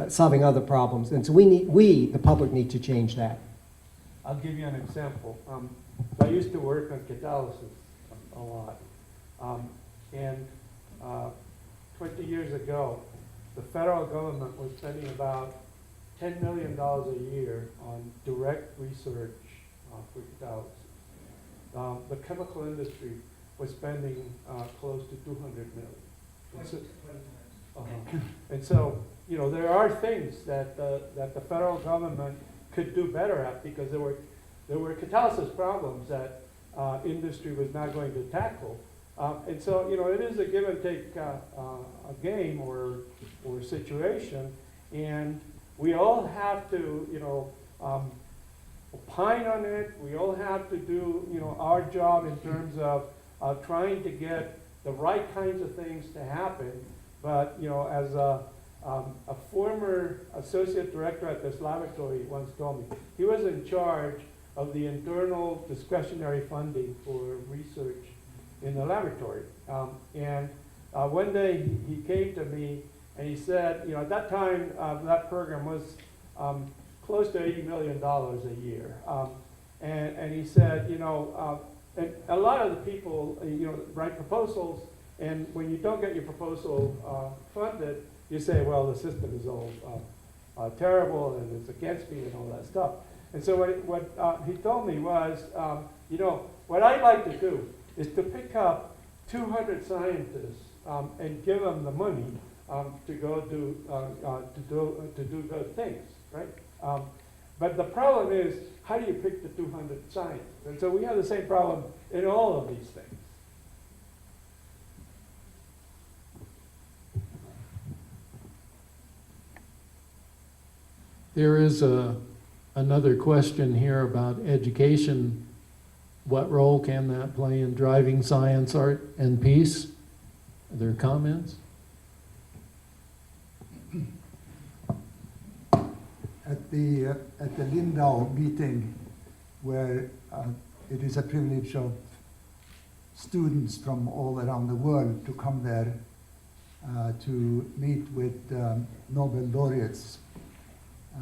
solving other problems. And so we, the public, need to change that. I'll give you an example. I used to work on catalysis a lot. And 20 years ago, the federal government was spending about $10 million a year on direct research for catalysis. The chemical industry was spending close to $200 million. And so, you know, there are things that the federal government could do better at, because there were catalysis problems that industry was not going to tackle. And so, you know, it is a give and take a game or situation, and we all have to, you know, opine on it. We all have to do, you know, our job in terms of trying to get the right kinds of things to happen. But, you know, as a former associate director at this laboratory once told me, he was in charge of the internal discretionary funding for research in the laboratory. And one day he came to me and he said, you know, at that time that program was close to $80 million a year. And he said, you know, and a lot of the people, you know, write proposals, and when you don't get your proposal funded, you say, well, the system is all terrible and it's against me and all that stuff. And so what he told me was, you know, what I'd like to do is to pick up 200 scientists and give them the money to go do good things, right? But the problem is, how do you pick the 200 scientists? And so we have the same problem in all of these things. There is another question here about education. What role can that play in driving science, art, and peace? Are there comments? At the Lindau meeting, where it is a privilege of students from all around the world to come there to meet with Nobel laureates.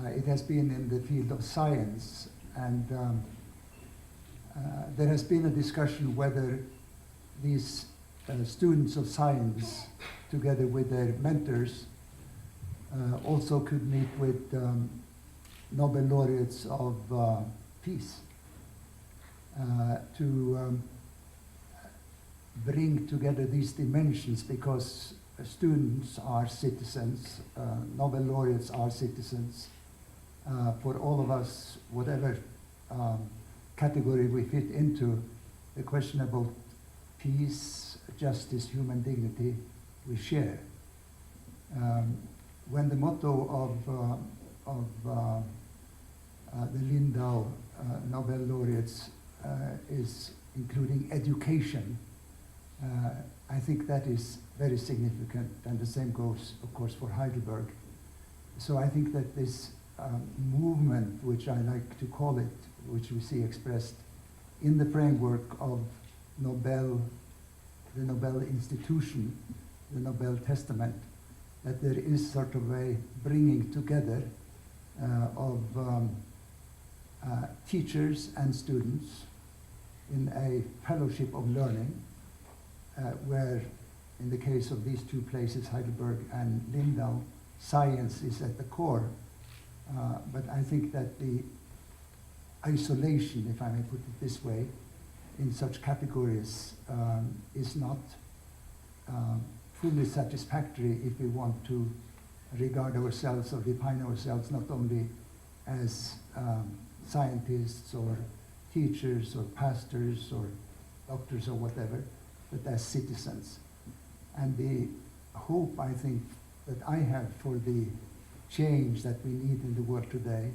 It has been in the field of science, and there has been a discussion whether these students of science, together with their mentors, also could meet with Nobel laureates of peace to bring together these dimensions, because students are citizens, Nobel laureates are citizens. For all of us, whatever category we fit into, the question about peace, justice, human dignity, we share. When the motto of the Lindau Nobel laureates is including education, I think that is very significant, and the same goes, of course, for Heidelberg. So I think that this movement, which I like to call it, which we see expressed in the framework of Nobel, the Nobel institution, the Nobel Testament, that there is sort of a bringing together of teachers and students in a fellowship of learning, where in the case of these two places, Heidelberg and Lindau, science is at the core. But I think that the isolation, if I may put it this way, in such categories is not fully satisfactory if we want to regard ourselves or define ourselves not only as scientists or teachers or pastors or doctors or whatever, but as citizens. And the hope, I think, that I have for the change that we need in the world today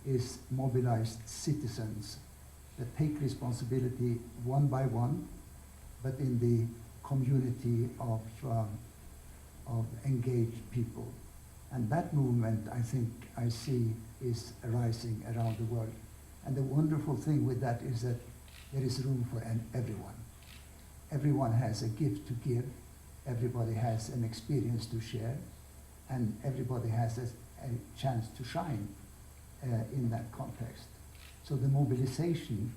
is mobilized citizens that take responsibility one by one, but in the community of engaged people. And that movement, I think, I see is arising around the world. And the wonderful thing with that is that there is room for everyone. Everyone has a gift to give, everybody has an experience to share, and everybody has a chance to shine in that context. So the mobilization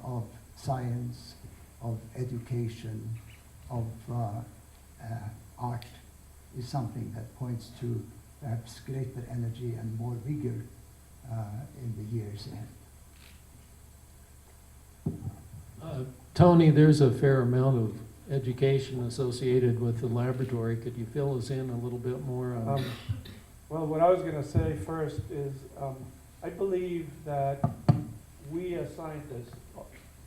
of science, of education, of art is something that points to perhaps greater energy and more vigor in the years ahead. Tony, there's a fair amount of education associated with the laboratory. Could you fill us in a little bit more on Well, what I was going to say first is I believe that we as scientists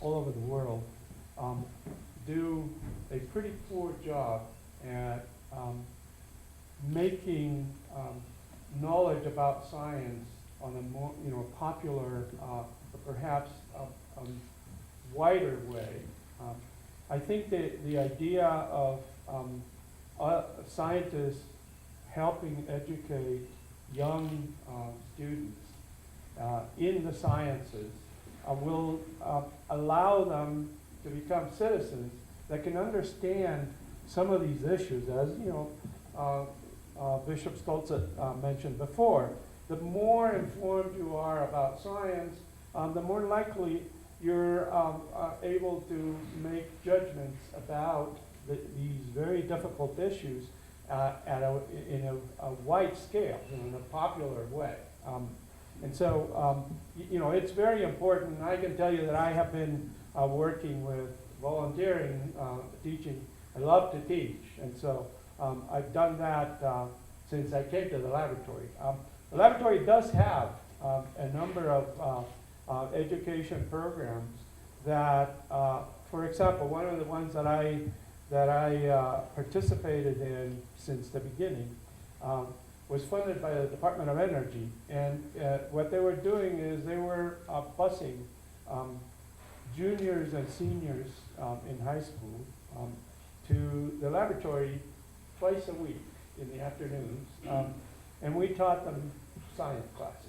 all over the world do a pretty poor job at making knowledge about science on a more popular, perhaps wider way. I think that the idea of scientists helping educate young students in the sciences will allow them to become citizens that can understand some of these issues, as Bishop Stoltz mentioned before. The more informed you are about science, the more likely you're able to make judgments about these very difficult issues in a wide scale, in a popular way. And so, it's very important. I can tell you that I have been working with volunteering, teaching. I love to teach, and so I've done that since I came to the laboratory. The laboratory does have a number of education programs that, for example, one of the ones that I participated in since the beginning was funded by the Department of Energy. And what they were doing is they were busing juniors and seniors in high school to the laboratory twice a week in the afternoons. And we taught them science classes.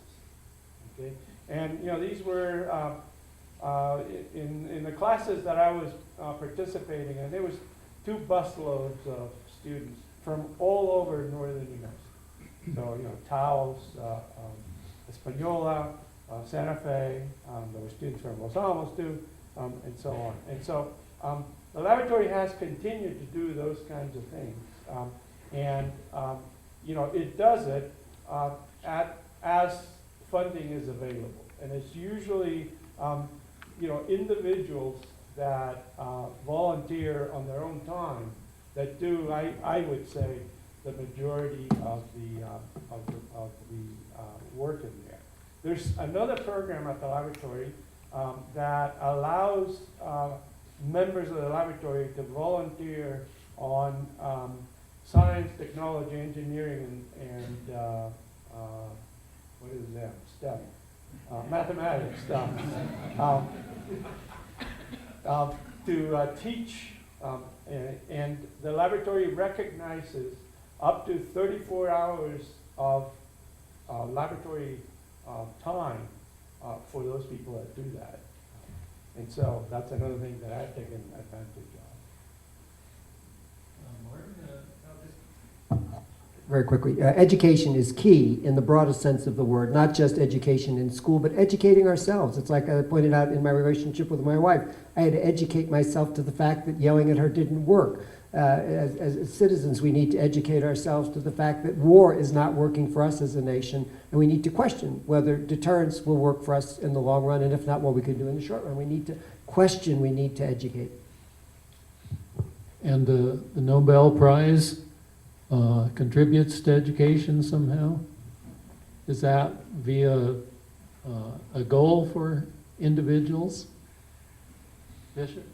Okay? And these were in the classes that I was participating in, there was 2 busloads of students from all over northern New Mexico. So, Taos, Española, Santa Fe, there were students from Los Alamos too, and so on. And so the laboratory has continued to do those kinds of things. It does it as funding is available. And it's usually, individuals that volunteer on their own time that do, I would say, the majority of the work in there. There's another program at the laboratory that allows members of the laboratory to volunteer on science, technology, engineering, and what is that? STEM. Mathematics stuff. To teach, and the laboratory recognizes up to 34 hours of laboratory time for those people that do that. And so that's another thing that I've taken advantage of. Martin? very quickly. Education is key in the broadest sense of the word, not just education in school, but educating ourselves. It's like I pointed out in my relationship with my wife. I had to educate myself to the fact that yelling at her didn't work. As citizens, we need to educate ourselves to the fact that war is not working for us as a nation, and we need to question whether deterrence will work for us in the long run, and if not, what we could do in the short run. We need to question, we need to educate. And the Nobel Prize contributes to education somehow? Is that via a goal for individuals? Bishop?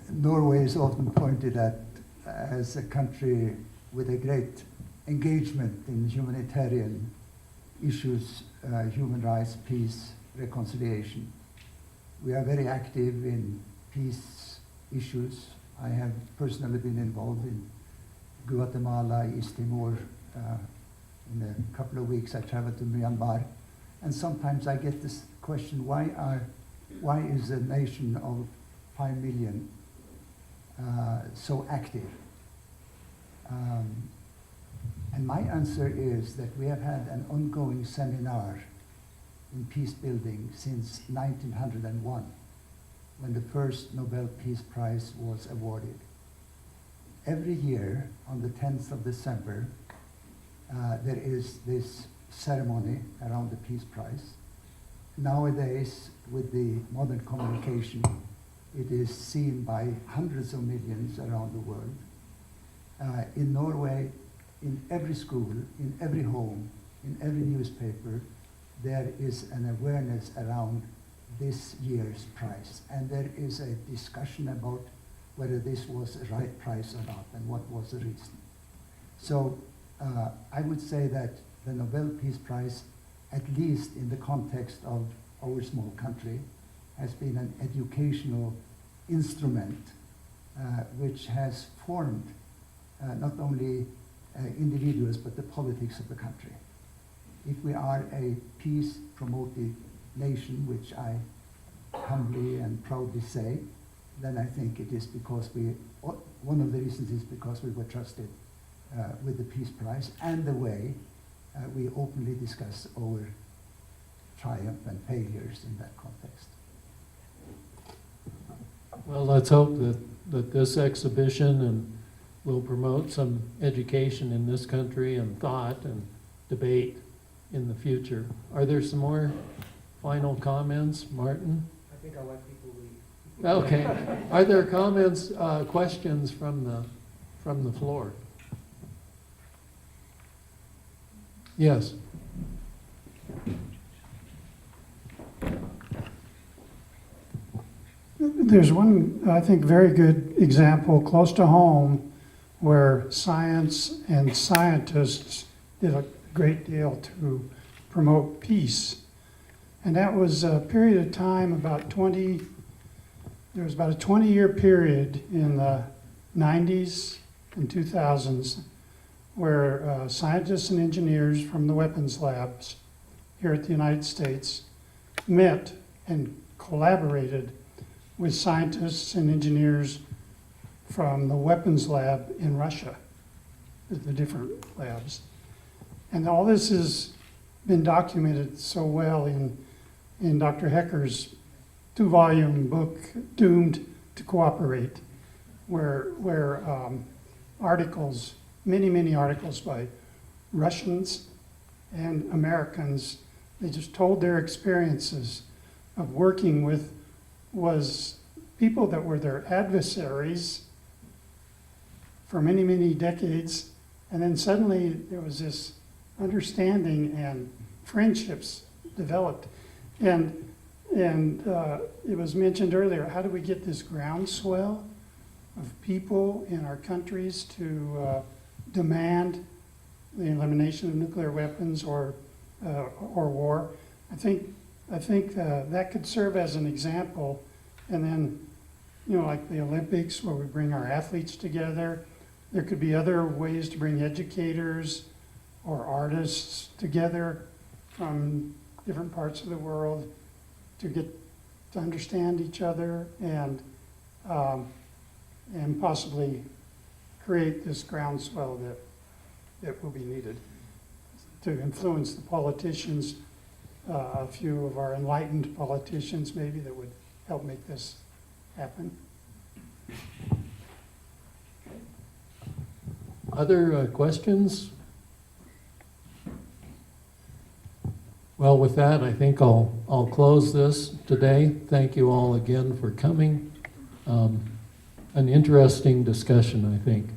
Norway is often pointed at as a country with a great engagement in humanitarian issues, human rights, peace, reconciliation. We are very active in peace issues. I have personally been involved in Guatemala, East Timor. In a couple of weeks I traveled to Myanmar. And sometimes I get this question, why is a nation of 5 million so active? And my answer is that we have had an ongoing seminar in peace building since 1901, when the first Nobel Peace Prize was awarded. Every year, on the 10th of December, there is this ceremony around the Peace Prize. Nowadays, with the modern communication, it is seen by hundreds of millions around the world. In Norway, in every school, in every home, in every newspaper, there is an awareness around this year's prize. And there is a discussion about whether this was the right prize or not, and what was the reason. So I would say that the Nobel Peace Prize, at least in the context of our small country, has been an educational instrument which has formed not only individuals, but the politics of the country. If we are a peace-promoting nation, which I humbly and proudly say, then I think it is because one of the reasons is because we were trusted with the Peace Prize, and the way we openly discuss our triumph and failures in that context. Well, let's hope that this exhibition will promote some education in this country and thought and debate in the future. Are there some more final comments, Martin? I think I'll let people leave. Okay. Are there comments, questions from the floor? Yes. There's one, I think, very good example close to home where science and scientists did a great deal to promote peace. And that was a period of time, there was about a 20-year period in the 90s and 2000s where scientists and engineers from the weapons labs here at the United States met and collaborated with scientists and engineers from the weapons lab in Russia, the different labs. And all this has been documented so well in Dr. Hecker's 2-volume book, Doomed to Cooperate, where articles, many articles by Russians and Americans, they just told their experiences of working with was people that were their adversaries for many decades, and then suddenly there was this understanding and friendships developed. And it was mentioned earlier, how do we get this groundswell of people in our countries to demand the elimination of nuclear weapons or war? I think that could serve as an example. And then, like the Olympics, where we bring our athletes together. There could be other ways to bring educators or artists together from different parts of the world to get to understand each other and possibly create this groundswell that will be needed to influence the politicians, a few of our enlightened politicians maybe that would help make this happen. Other questions? Well, with that, I think I'll close this today. Thank you all again for coming. An interesting discussion, I think.